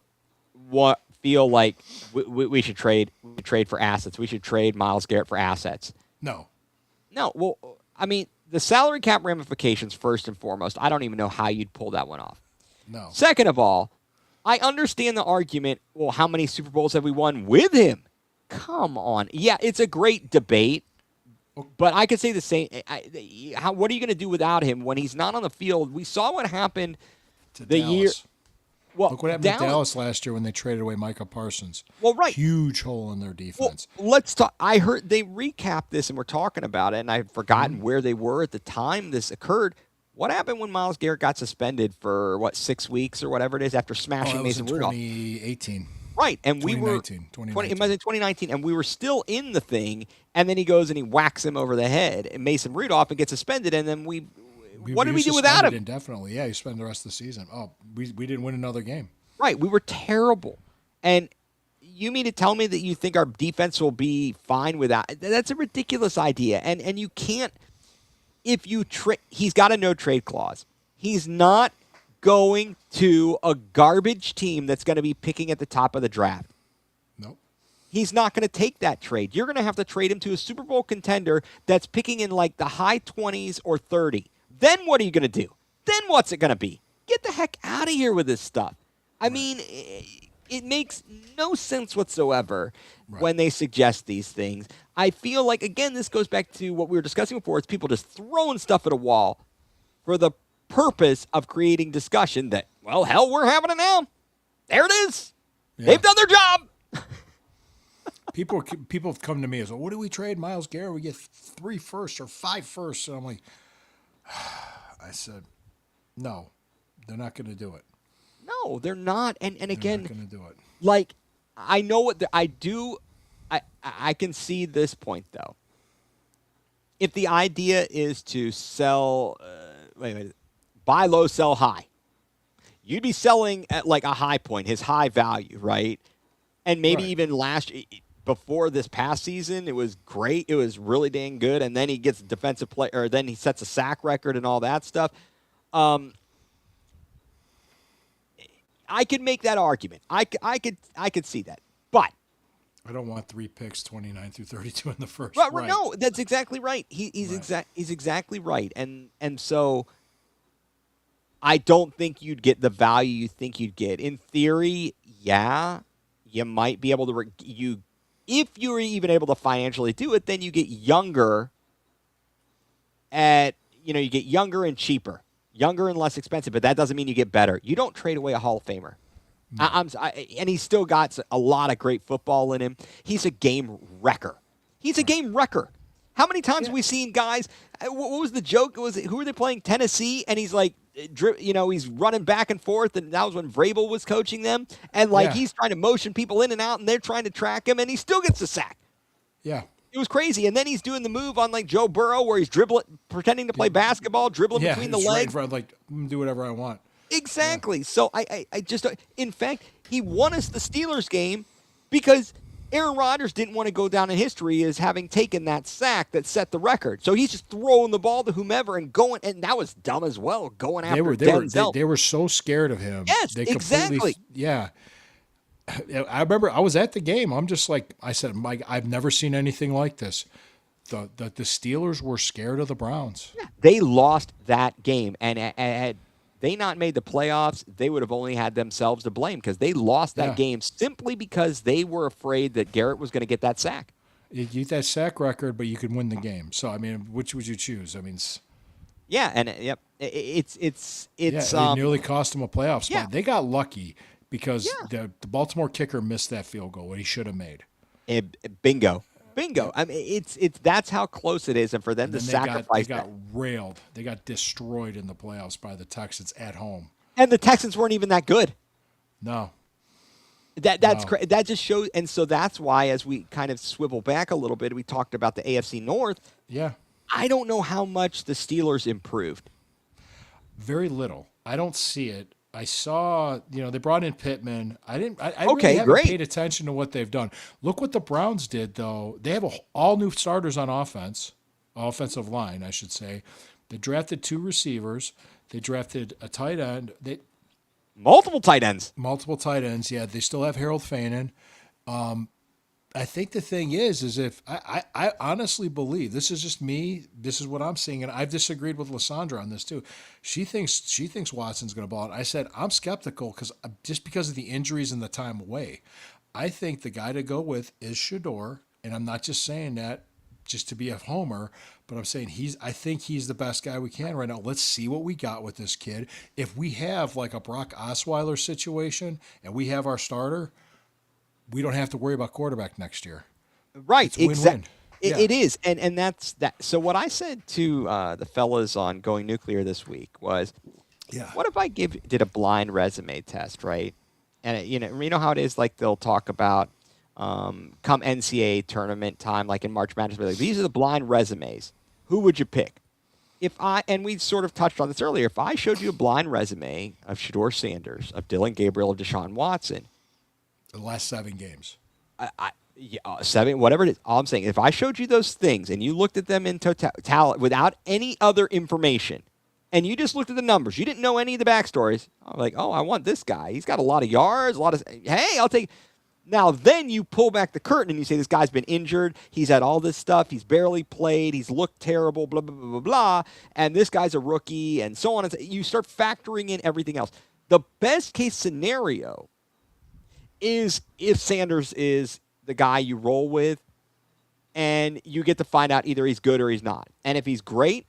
feel like we should trade for assets? We should trade Myles Garrett for assets. No. No. Well, I mean, the salary cap ramifications first and foremost. I don't even know how you'd pull that one off. No. Second of all, I understand the argument. Well, how many Super Bowls have we won with him? Come on. Yeah, it's a great debate. But I could say the same. What are you going to do without him when he's not on the field? We saw what happened To the year. Dallas. Well, Look what happened to Dallas last year when they traded away Micah Parsons. Well, right. Huge hole in their Well, defense. let's talk. I heard they recapped this and we're talking about it, and I've forgotten where they were at the time this occurred. What happened when Myles Garrett got suspended for 6 weeks or whatever it is after smashing that was in Mason Rudolph? 2018. Right, and we were 2019. It was in 2019, and we were still in the thing. And then he goes and he whacks him over the head, and Mason Rudolph, and gets suspended. And then what did we do without suspended him? Indefinitely. Yeah, he spent the rest of the season. Oh, we didn't win another game. Right, we were terrible. And you mean to tell me that you think our defense will be fine without? That's a ridiculous idea. And you can't. If you he's got a no trade clause. He's not going to a garbage team that's going to be picking at the top of the draft. Nope. He's not going to take that trade. You're going to have to trade him to a Super Bowl contender that's picking in like the high 20s or 30. Then what are you going to do? Then what's it going to be? Get the heck out of here with this stuff. I mean, it makes no sense whatsoever when they suggest these things. I feel like, again, this goes back to what we were discussing before. It's people just throwing stuff at a wall for the purpose of creating discussion that, well, hell, we're having it now. There it is. Yeah. They've done their job. People have come to me and said, "What do we trade Myles Garrett? We get 3 firsts or 5 firsts." And I'm like, I said, no, they're not going to do it. No, they're not. And They're again, not going to do it. like, I know what I do. I can see this point, though. If the idea is to sell, buy low, sell high, you'd be selling at like a high point, his high value, right? And maybe Right. even before this past season, it was great. It was really dang good. And then he gets defensive play, or then he sets a sack record and all that stuff. I could make that argument. I could see that. But I don't want 3 picks, 29 through 32 in the first. right. Right. No, that's exactly right. He's exactly right. And so I don't think you'd get the value you think you'd get. In theory, yeah, you might be able to if you were even able to financially do it, then you get younger you get younger and cheaper. Younger and less expensive, but that doesn't mean you get better. You don't trade away a Hall of Famer. And he's still got a lot of great football in him. He's a game wrecker. He's a game wrecker. How many times have we seen guys? What was the joke? Who were they playing? Tennessee, and he's like, he's running back and forth, and that was when Vrabel was coaching them, and he's trying to motion people in and out, and they're trying to track him, and he still gets the sack. Yeah. It was crazy. And then he's doing the move on like Joe Burrow where he's pretending to play basketball, dribbling between the it's right in legs. front, like, do whatever I want. Exactly. So I just, in fact, he won us the Steelers game because Aaron Rodgers didn't want to go down in history as having taken that sack that set the record. So he's just throwing the ball to whomever and going, and that was dumb as well, going after Denzel. They were so scared of him. Yes, they exactly. Yeah. I remember I was at the game. I'm just like, I said, Mike, I've never seen anything like this. The Steelers were scared of the Browns. Yeah. They lost that game, and had they not made the playoffs, they would have only had themselves to blame because they lost that game simply because they were afraid that Garrett was going to get that sack. You get that sack record, but you could win the game. So, I mean, which would you choose? I mean, yeah, and yep, it's it nearly cost them a playoff spot. Yeah. They got lucky because the Baltimore kicker missed that field goal, what he should have made. Bingo. I mean, it's that's how close it is, and for them to sacrifice they got railed. They got destroyed in the playoffs by the Texans at home. And the Texans weren't even that good. No. That's crazy. That just shows, and so that's why, as we kind of swivel back a little bit, we talked about the AFC North. Yeah. I don't know how much the Steelers improved. Very little. I don't see it. I saw, they brought in Pittman. I Okay, really haven't great. paid attention to what they've done. Look what the Browns did, though. They have all new starters on offensive line, I should say. They drafted 2 receivers. They drafted a tight end. Multiple tight ends. Multiple tight ends. Yeah, they still have Harold Fanon. I think the thing is if I honestly believe, this is just me, this is what I'm seeing, and I've disagreed with Lysandra on this too. She thinks Watson's going to ball out. I said I'm skeptical just because of the injuries and the time away. I think the guy to go with is Shador, and I'm not just saying that just to be a homer, but I'm saying I think he's the best guy we can right now. Let's see what we got with this kid. If we have like a Brock Osweiler situation and we have our starter, we don't have to worry about quarterback next year. Right, exactly. Yeah. It is, and that's that. So what I said to the fellas on Going Nuclear this week was, what if I did a blind resume test, right? And you know how it is, like they'll talk about come NCAA tournament time, like in March Madness, like, these are the blind resumes. Who would you pick? And we sort of touched on this earlier, if I showed you a blind resume of Shador Sanders, of Dylan Gabriel, of Deshaun Watson, the last 7 games. 7, whatever it is. All I'm saying, if I showed you those things and you looked at them in totality without any other information, and you just looked at the numbers, you didn't know any of the backstories, I'm like, oh, I want this guy. He's got a lot of yards, hey, I'll take. Now, then you pull back the curtain and you say, this guy's been injured. He's had all this stuff. He's barely played. He's looked terrible, blah, blah, blah, blah, blah. And this guy's a rookie and so on. And so you start factoring in everything else. The best case scenario is if Sanders is the guy you roll with and you get to find out either he's good or he's not. And if he's great,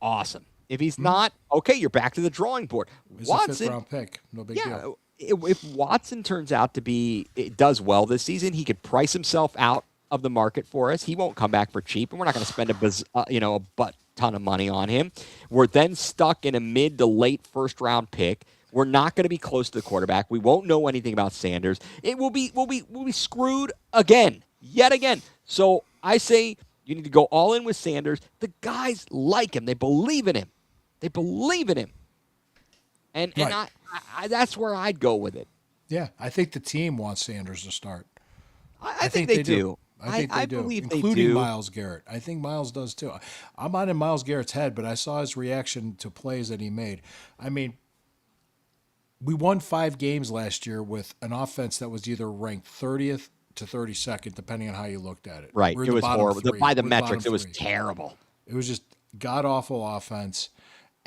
awesome. If he's not, okay, you're back to the drawing board. It's a 5th-round pick. No big deal. If Watson turns out to it does well this season, he could price himself out of the market for us. He won't come back for cheap, and we're not going to spend a butt ton of money on him. We're then stuck in a mid to late 1st-round pick. We're not going to be close to the quarterback. We won't know anything about Sanders. We'll be screwed yet again. So I say you need to go all in with Sanders. The guys like him. They believe in him. And right. I that's where I'd go with it. Yeah, I think the team wants Sanders to start. I think they do. I think they do, believe including they do. Myles Garrett. I think Myles does too. I'm not in Myles Garrett's head, but I saw his reaction to plays that he made. I mean, we won 5 games last year with an offense that was either ranked 30th to 32nd, depending on how you looked at it. Right. It was horrible. By the metrics, it was 3. terrible. It was just god-awful offense,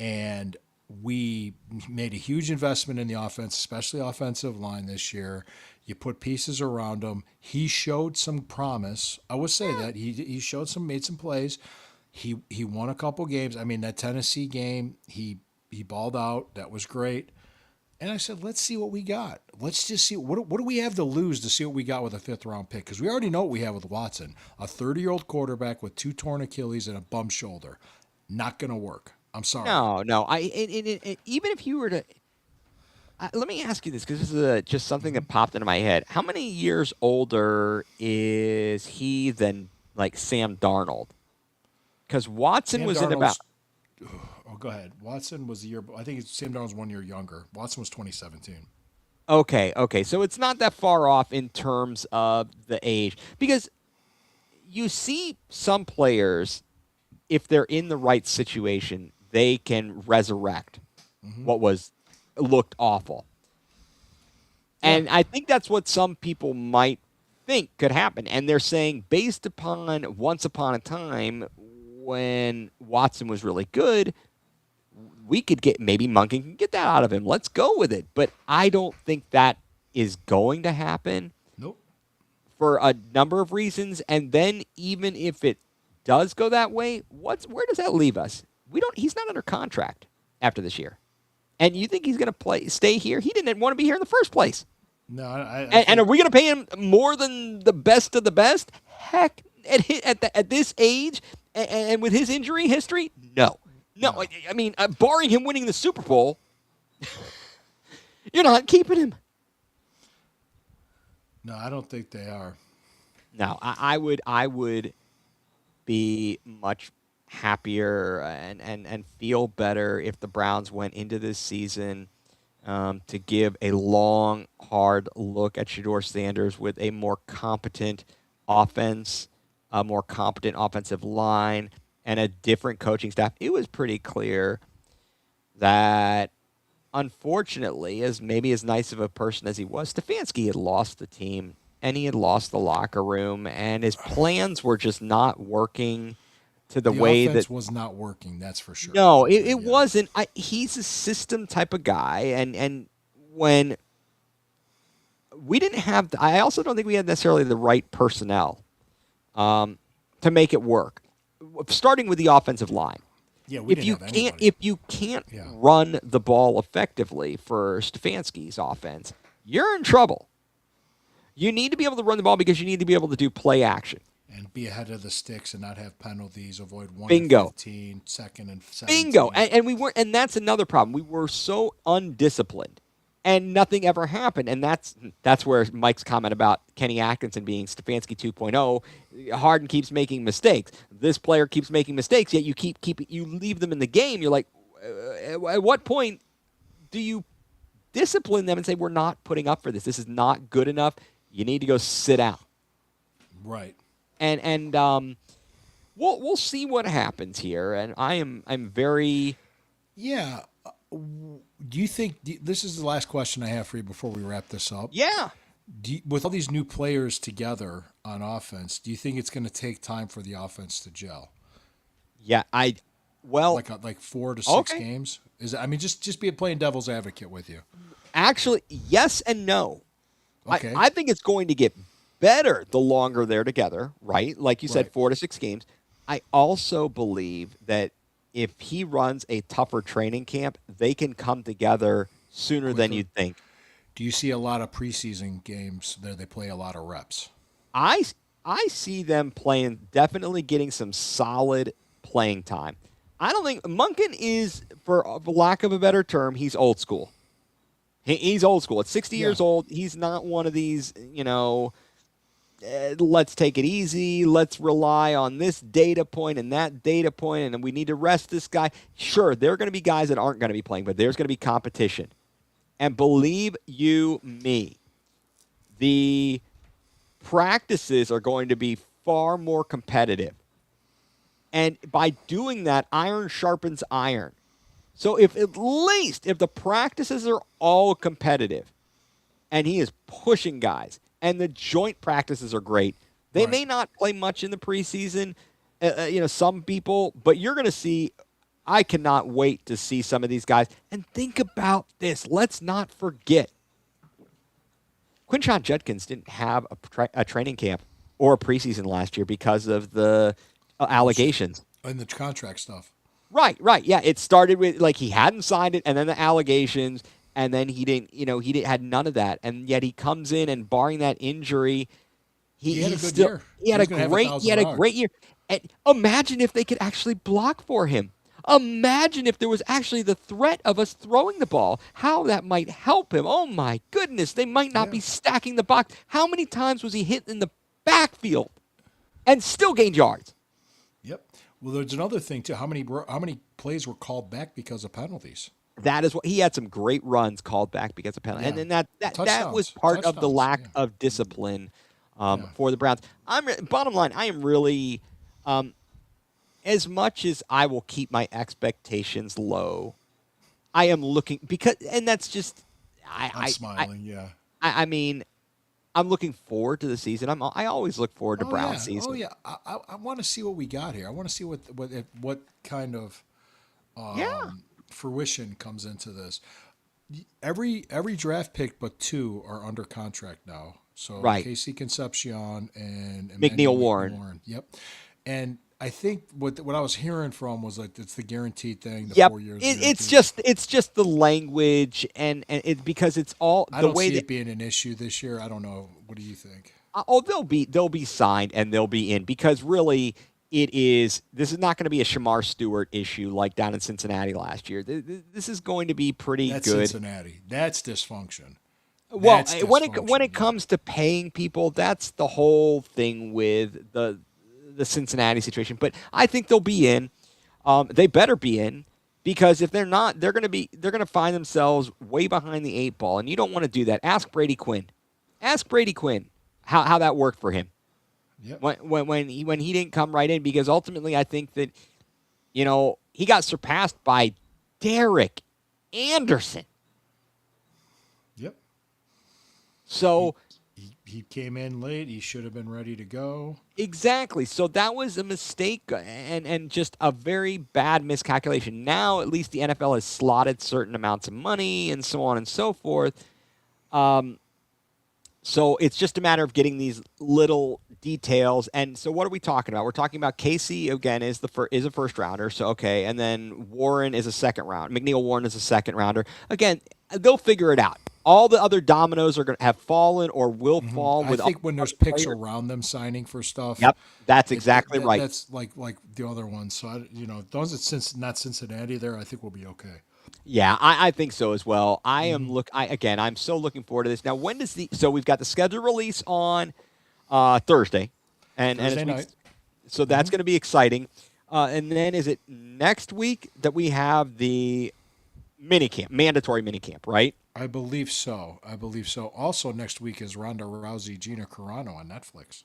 and we made a huge investment in the offense, especially offensive line this year. You put pieces around him. He showed some promise. I would say that he made some plays. He won a couple games. I mean, that Tennessee game, he balled out. That was great. And I said, let's see what we got. Let's just see what do we have to lose to see what we got with a 5th-round pick, because we already know what we have with Watson, a 30-year-old quarterback with 2 torn Achilles and a bum shoulder. Not going to work. I'm sorry. No. Even if you were to, let me ask you this, because this is just something that popped into my head. How many years older is he than like Sam Darnold? Because Watson Sam was Darnold's in about. Oh, go ahead. Watson was the year. I think Sam Darnold's 1 year younger. Watson was 2017. Okay. So it's not that far off in terms of the age because you see some players, if they're in the right situation, they can resurrect what was looked awful. And I think that's what some people might think could happen. And they're saying, based upon once upon a time when Watson was really good, we could get maybe Monken can get that out of him. Let's go with it. But I don't think that is going to happen Nope. for a number of reasons. And then even if it does go that way, where does that leave us? He's not under contract after this year. And you think he's going to stay here? He didn't want to be here in the first place. No, And are we going to pay him more than the best of the best? Heck, at this age and with his injury history, no. I mean, barring him winning the Super Bowl, you're not keeping him. No, I don't think they are. No, I would be much happier and feel better if the Browns went into this season to give a long, hard look at Shedeur Sanders with a more competent offense, a more competent offensive line, and a different coaching staff. It was pretty clear that, unfortunately, as nice of a person as he was, Stefanski had lost the team, and he had lost the locker room, and his plans were just not working to the way offense that was not working. That's for sure. No, it Yeah. wasn't. He's a system type of guy, and when we didn't have, I also don't think we had necessarily the right personnel to make it work. Starting with the offensive line. Yeah, we didn't have anybody. If you can't Yeah. run the ball effectively for Stefanski's offense, you're in trouble. You need to be able to run the ball because you need to be able to do play action. And be ahead of the sticks and not have penalties. Avoid 1 Bingo. and 15, second and 17. Bingo. And we weren't, and that's another problem. We were so undisciplined, and nothing ever happened. And that's where Mike's comment about Kenny Atkinson being Stefanski 2.0. Harden keeps making mistakes. This player keeps making mistakes. Yet you you leave them in the game. You're like, at what point do you discipline them and say, we're not putting up for this? This is not good enough. You need to go sit down. Right. And we'll see what happens here. And I'm very. Yeah. Do you think this is the last question I have for you before we wrap this up? Yeah. With all these new players together on offense, do you think it's going to take time for the offense to gel? Yeah. Like 4 to 6 Okay. games? Just be playing devil's advocate with you. Actually, yes and no. Okay. I think it's going to get better the longer they're together, right? Like you said, Right. 4 to 6 games. I also believe that if he runs a tougher training camp, they can come together sooner than Quicker. you'd think. Do you see a lot of preseason games there? They play a lot of reps. I see them playing, definitely getting some solid playing time. I don't think Monken is, for lack of a better term, he's old school. He's old school. At 60 years old, he's not one of these, let's take it easy. Let's rely on this data point and that data point, and we need to rest this guy. Sure, there are going to be guys that aren't going to be playing, but there's going to be competition. And believe you me, the practices are going to be far more competitive. And by doing that, iron sharpens iron. So if the practices are all competitive and he is pushing guys and the joint practices are great, they Right. may not play much in the preseason, some people, but you're going to see, I cannot wait to see some of these guys. And think about this. Let's not forget, Quinshon Judkins didn't have a training camp or a preseason last year because of the allegations. And the contract stuff. Right. Yeah, it started with he hadn't signed it, and then the allegations, and then he didn't had none of that, and yet he comes in and barring that injury, He had a he's good still, year. He had a He's gonna have great 1,000 great year. And imagine if they could actually block for him. Imagine if there was actually the threat of us throwing the ball. How that might help him. Oh my goodness, they might not be stacking the box. How many times was he hit in the backfield and still gained yards? Yep. Well, there's another thing too. How many plays were called back because of penalties? That is what he had some great runs called back because of penalty, and Yeah. then that was Touchdowns. part of the Touchdowns, lack yeah. of discipline Yeah. for the Browns. Bottom line, I am really, as much as I will keep my expectations low, I am looking because, and that's just, I'm smiling. Yeah. I mean, I'm looking forward to the season. I always look forward to Oh Brown yeah. season. Oh yeah. I want to see what we got here. I want to see what kind of Yeah. fruition comes into this. Every draft pick but 2 are under contract now. So Right. Casey Concepcion and McNeil Emmanuel Warren. Yep. And I think what I was hearing from was like it's the guaranteed thing. The Yep. 4 years. It's guaranteed. just the language and it because it's all I the don't way see that it being an issue this year. I don't know. What do you think? oh they'll be signed and they'll be in because really this is not going to be a Shamar Stewart issue like down in Cincinnati last year. This is going to be pretty That's good. Cincinnati. That's dysfunction. Well, That's when it dysfunction. comes to paying people, that's the whole thing with the Cincinnati situation. But I think they'll be in. They better be in because if they're not, they're going to find themselves way behind the 8 ball, and you don't want to do that. Ask Brady Quinn. Ask Brady Quinn how that worked for him Yep. when he didn't come right in because ultimately I think that he got surpassed by Derek Anderson. Yep. So. He came in late. He should have been ready to go. Exactly. So that was a mistake and just a very bad miscalculation. Now, at least the NFL has slotted certain amounts of money and so on and so forth. So it's just a matter of getting these little details. And so what are we talking about? We're talking about Casey, again, is a first rounder. So, okay. And then Warren is a second round. McNeil Warren is a second rounder. Again, they'll figure it out. All the other dominoes are going to have fallen or will fall. I With think all when there's other picks players. around them signing for stuff. Yep, that's exactly right. That's like the other ones. So as long as it's not Cincinnati there, I think we'll be okay. Yeah, I think so as well. I'm so looking forward to this. Now, when does so we've got the schedule release on Thursday, and Thursday as we- night. so that's going to be exciting. And then is it next week that we have the mandatory minicamp, right? I believe so. Also, next week is Ronda Rousey, Gina Carano on Netflix.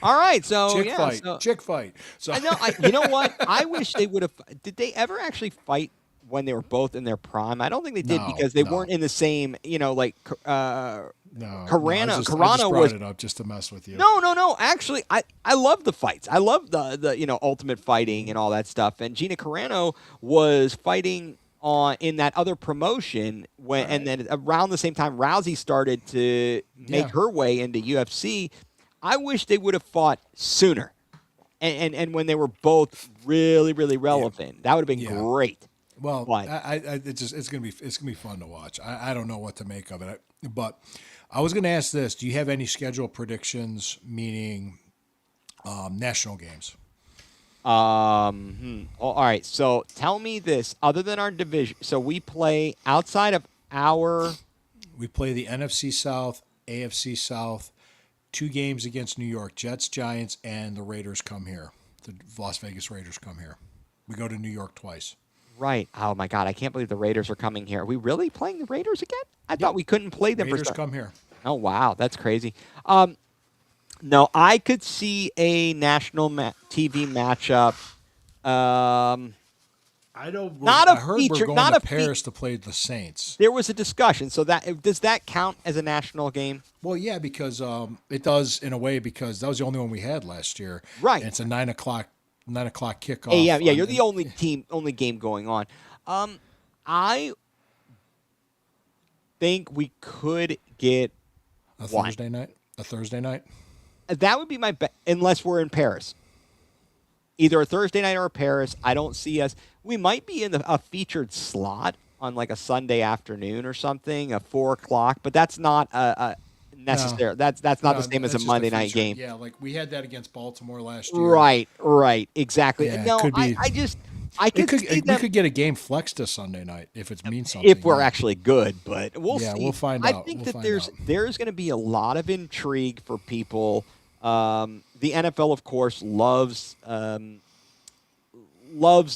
All right, so Chick yeah, fight. so- Chick fight. So I know. You know what? I wish they would have. Did they ever actually fight when they were both in their prime? I don't think they did No, because they no. weren't in the same. no, Carano I just brought brought was it up just to mess with you. No. Actually, I love the fights. I love the ultimate fighting and all that stuff. And Gina Carano was fighting in that other promotion and then around the same time Rousey started to make Yeah. her way into UFC. I wish they would have fought sooner, and when they were both really really relevant. That would have been Yeah. great. Well, But- it's gonna be fun to watch. I don't know what to make of it, but I was gonna ask this: do you have any schedule predictions, meaning national games? All right. So tell me this: other than our division, so we play outside of our. We play the NFC South, AFC South, 2 games against New York Jets, Giants, and the Raiders come here. The Las Vegas Raiders come here. We go to New York twice. Right. Oh my God! I can't believe the Raiders are coming here. Are we really playing the Raiders again? I thought we couldn't play them Raiders for. come here. Oh wow, that's crazy. No, I could see a national TV matchup. I know. Not a I heard feature- we're going not to a fe- Paris to play the Saints. There was a discussion. So does that count as a national game? Well, yeah, because it does in a way because that was the only one we had last year. Right. And it's a 9 o'clock kickoff. Hey, yeah. on- You're the only game going on. I think we could get a one. Thursday night. A Thursday night. That would be my bet, unless we're in Paris. Either a Thursday night or a Paris. I don't see us. We might be in a featured slot on like a Sunday afternoon or something, a 4 o'clock. But that's not a necessary. That's not the same as a That's just Monday night feature. game. Yeah, like we had that against Baltimore last year. Right, exactly. Yeah, it No, could be- I It could could, see we them could get a game flexed to Sunday night if it means something. if we're yeah. actually good, but we'll Yeah, see. we'll find I out. think We'll that find there's out. going to be a lot of intrigue for people. The NFL, of course, loves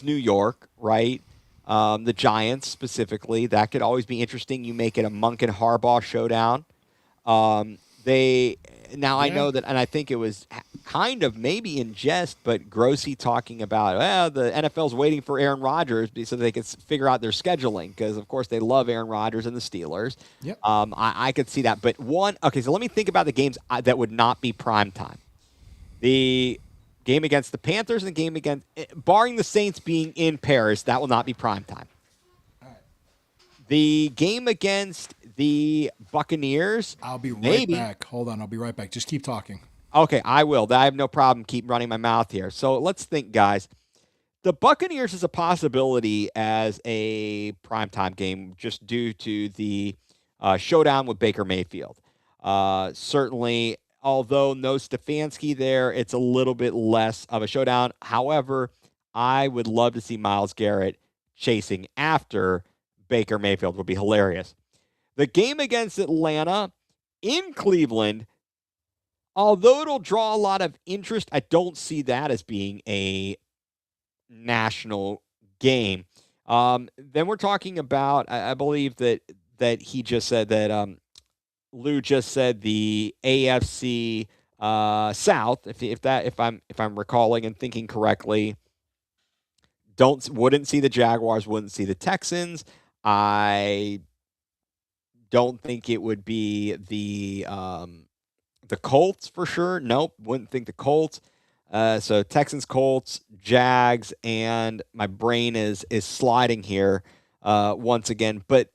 New York, right? the Giants specifically. That could always be interesting. You make it a Monk and Harbaugh showdown. I know that, and I think it was kind of maybe in jest, but Grossi talking about, the NFL's waiting for Aaron Rodgers so they can figure out their scheduling because, of course, they love Aaron Rodgers and the Steelers. Yep. I could see that. But so let me think about the games that would not be prime time. The game against the Panthers and the game against, barring the Saints being in Paris, that will not be prime time. The game against the Buccaneers. I'll be right back. Hold on. I'll be right back. Just keep talking. Okay, I will. I have no problem keep running my mouth here. So let's think, guys. The Buccaneers is a possibility as a primetime game just due to the showdown with Baker Mayfield. Certainly, although no Stefanski there, it's a little bit less of a showdown. However, I would love to see Myles Garrett chasing after Baker Mayfield. Would be hilarious. The game against Atlanta in Cleveland, although it'll draw a lot of interest, I don't see that as being a national game. Then we're talking about, I believe that he just said that Lou just said the AFC South. If I'm recalling and thinking correctly, wouldn't see the Jaguars, wouldn't see the Texans. I don't think it would be the Colts for sure. Nope, wouldn't think the Colts. So Texans, Colts, Jags, and my brain is sliding here once again. But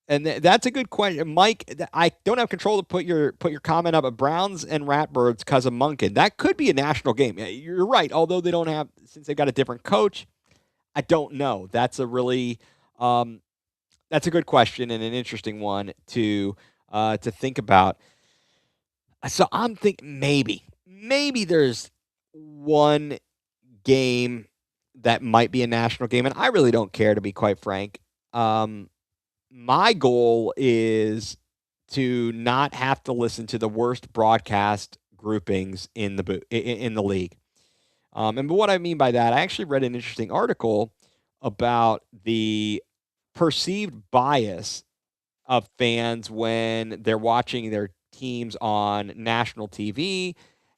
that's a good question, Mike. I don't have control to put your comment up. Browns and Ratbirds because of Monken. That could be a national game. You're right. Although they don't have, since they've got a different coach, I don't know. That's a really that's a good question and an interesting one to think about. So I'm thinking maybe there's one game that might be a national game, and I really don't care, to be quite frank. My goal is to not have to listen to the worst broadcast groupings in the league. And what I mean by that, I actually read an interesting article about the perceived bias of fans when they're watching their teams on national TV,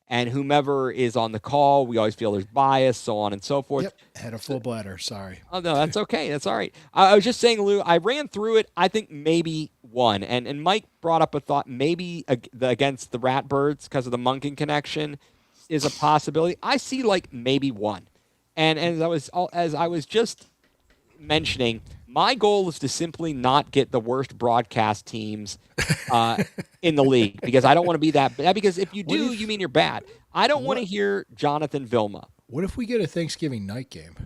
and whomever is on the call, we always feel there's bias, so on and so forth. Yep, had a full bladder. Sorry. Oh, no, that's okay. That's all right. I was just saying, Lou, I ran through it. I think maybe one. And Mike brought up a thought, maybe against the Ratbirds because of the Monken connection is a possibility. I see like maybe one. And as I was just mentioning, my goal is to simply not get the worst broadcast teams in the league because I don't want to be that bad. Because if you do, you mean you're bad. I don't want to hear Jonathan Vilma. What if we get a Thanksgiving night game?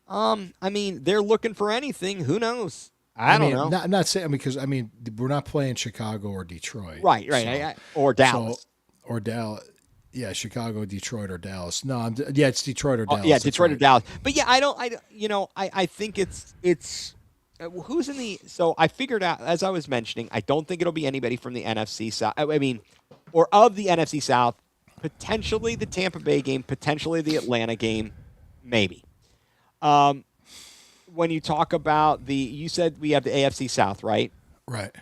I mean, they're looking for anything. Who knows? I don't know. I'm not saying because we're not playing Chicago or Detroit. Right. So, or Dallas. Or Dallas. Yeah, Chicago, Detroit, or Dallas. No, it's Detroit or Dallas. Yeah, Detroit or Dallas. But yeah, I think it's who's in the. So I figured out, as I was mentioning, I don't think it'll be anybody from the NFC South. Or of the NFC South. Potentially the Tampa Bay game, potentially the Atlanta game, maybe. When you talk about you said we have the AFC South, right? Right.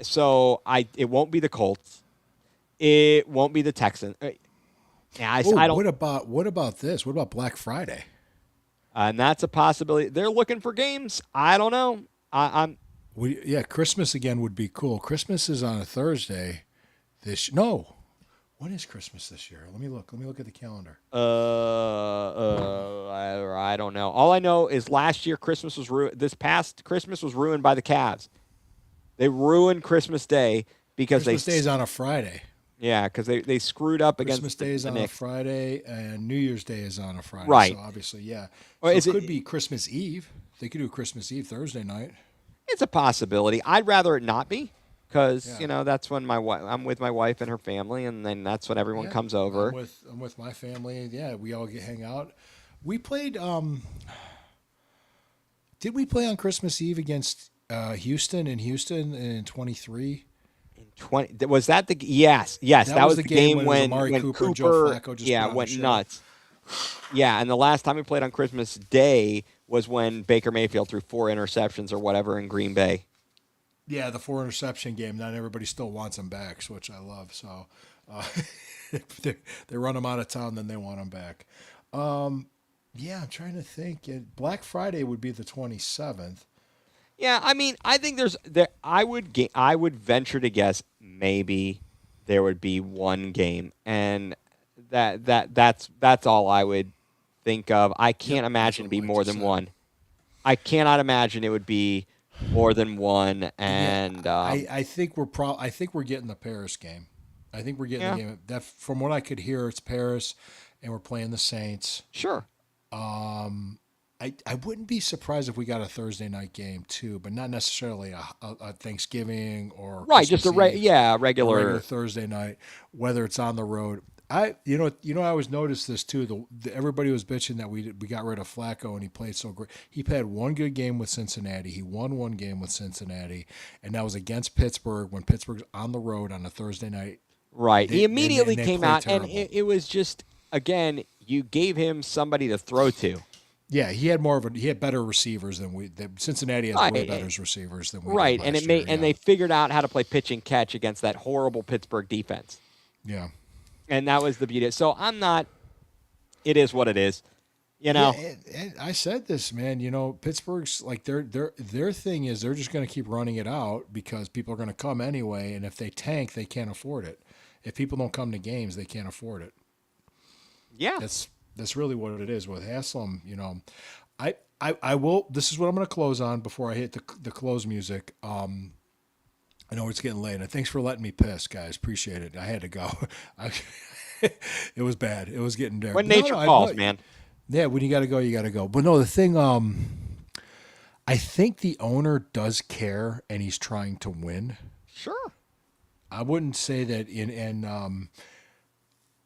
So it won't be the Colts. It won't be the Texans. Yeah, I don't. What about this? What about Black Friday? And that's a possibility. They're looking for games. I don't know. Christmas again would be cool. Christmas is on a Thursday. When is Christmas this year? Let me look. Let me look at the calendar. I don't know. All I know is last year Christmas was ruined. This past Christmas was ruined by the Cavs. They ruined Christmas Day because Christmas Day is on a Friday. Yeah, because they screwed up against Christmas Day is on a Friday, and New Year's Day is on a Friday. Right. So obviously, yeah. Or it could be Christmas Eve. They could do Christmas Eve Thursday night. It's a possibility. I'd rather it not be because that's when I'm with my wife and her family, and then that's when everyone comes over. I'm with my family. Yeah, we all hang out. We played. Did we play on Christmas Eve against Houston in 23? Was that the yes that was the game when Amari when Cooper, Cooper Joe Flacco just put on went a show. nuts. Yeah, and the last time we played on Christmas Day was when Baker Mayfield threw 4 interceptions or whatever in Green Bay. Yeah, the 4 interception game. Not everybody still wants him back, which I love. So they run him out of town, then they want him back. Yeah, I'm trying to think. Black Friday would be the 27th. Yeah, I mean, I think I would venture to guess maybe there would be one game, and that's all I would think of. I can't imagine it'd be more than one. I cannot imagine it would be more than one. And I think I think we're getting the Paris game. I think we're getting the game. That from what I could hear, it's Paris, and we're playing the Saints. Sure. I wouldn't be surprised if we got a Thursday night game too, but not necessarily a Thanksgiving or Right, Christmas just a Eve, regular Thursday night, whether it's on the road. I always noticed this too. Everybody was bitching that we got rid of Flacco and he played so great. He had one good game with Cincinnati. He won one game with Cincinnati, and that was against Pittsburgh when Pittsburgh's on the road on a Thursday night. Right. He immediately they came played out, terrible. and it was just, again, you gave him somebody to throw to. Yeah, he had better receivers than we. Cincinnati has way better receivers than we. Right, did and last year, and they figured out how to play pitch and catch against that horrible Pittsburgh defense. Yeah. And that was the beauty. So I'm not. It is what it is, you know. Yeah, and I said this, man. Pittsburgh's like their thing is they're just going to keep running it out because people are going to come anyway, and if they tank, they can't afford it. If people don't come to games, they can't afford it. Yeah. That's really what it is with Haslam. I will. This is what I'm going to close on before I hit the close music. I know it's getting late. And thanks for letting me piss, guys. Appreciate it. I had to go. It was bad. It was getting there. When But nature calls, man. Yeah, when you got to go, you got to go. But no, the thing. I think the owner does care, and he's trying to win. Sure. I wouldn't say that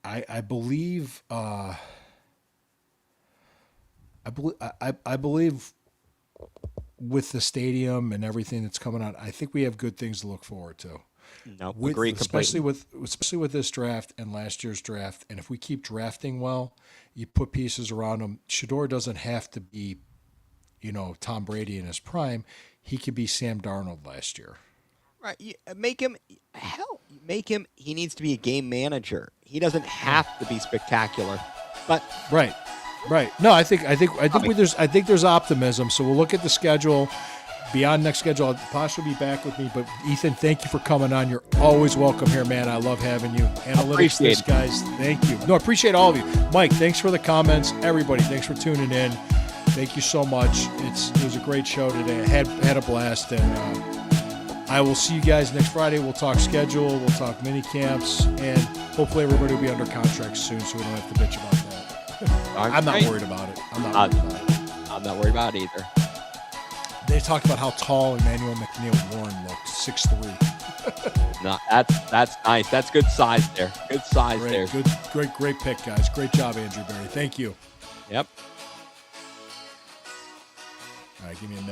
I believe. I believe with the stadium and everything that's coming out, I think we have good things to look forward to. No, agree completely. Especially with this draft and last year's draft, and if we keep drafting well, you put pieces around him. Shedeur doesn't have to be, Tom Brady in his prime. He could be Sam Darnold last year. Right. Make him. He needs to be a game manager. He doesn't have to be spectacular. But Right. No, I think there's optimism. So we'll look at the schedule. Beyond next schedule, Posh will be back with me. But Ethan, thank you for coming on. You're always welcome here, man. I love having you. Analytics, guys. Thank you. No, I appreciate all of you. Mike, thanks for the comments. Everybody, thanks for tuning in. Thank you so much. It was a great show today. I had a blast, and I will see you guys next Friday. We'll talk schedule. We'll talk mini camps, and hopefully everybody will be under contract soon, so we don't have to bitch about that. I'm not worried about it. I'm not worried about it either. They talked about how tall Emmanuel McNeil-Warren looked, 6'3". No, that's nice. That's good size there. Good size there. Great pick, guys. Great job, Andrew Berry. Thank you. Yep. All right, give me a minute.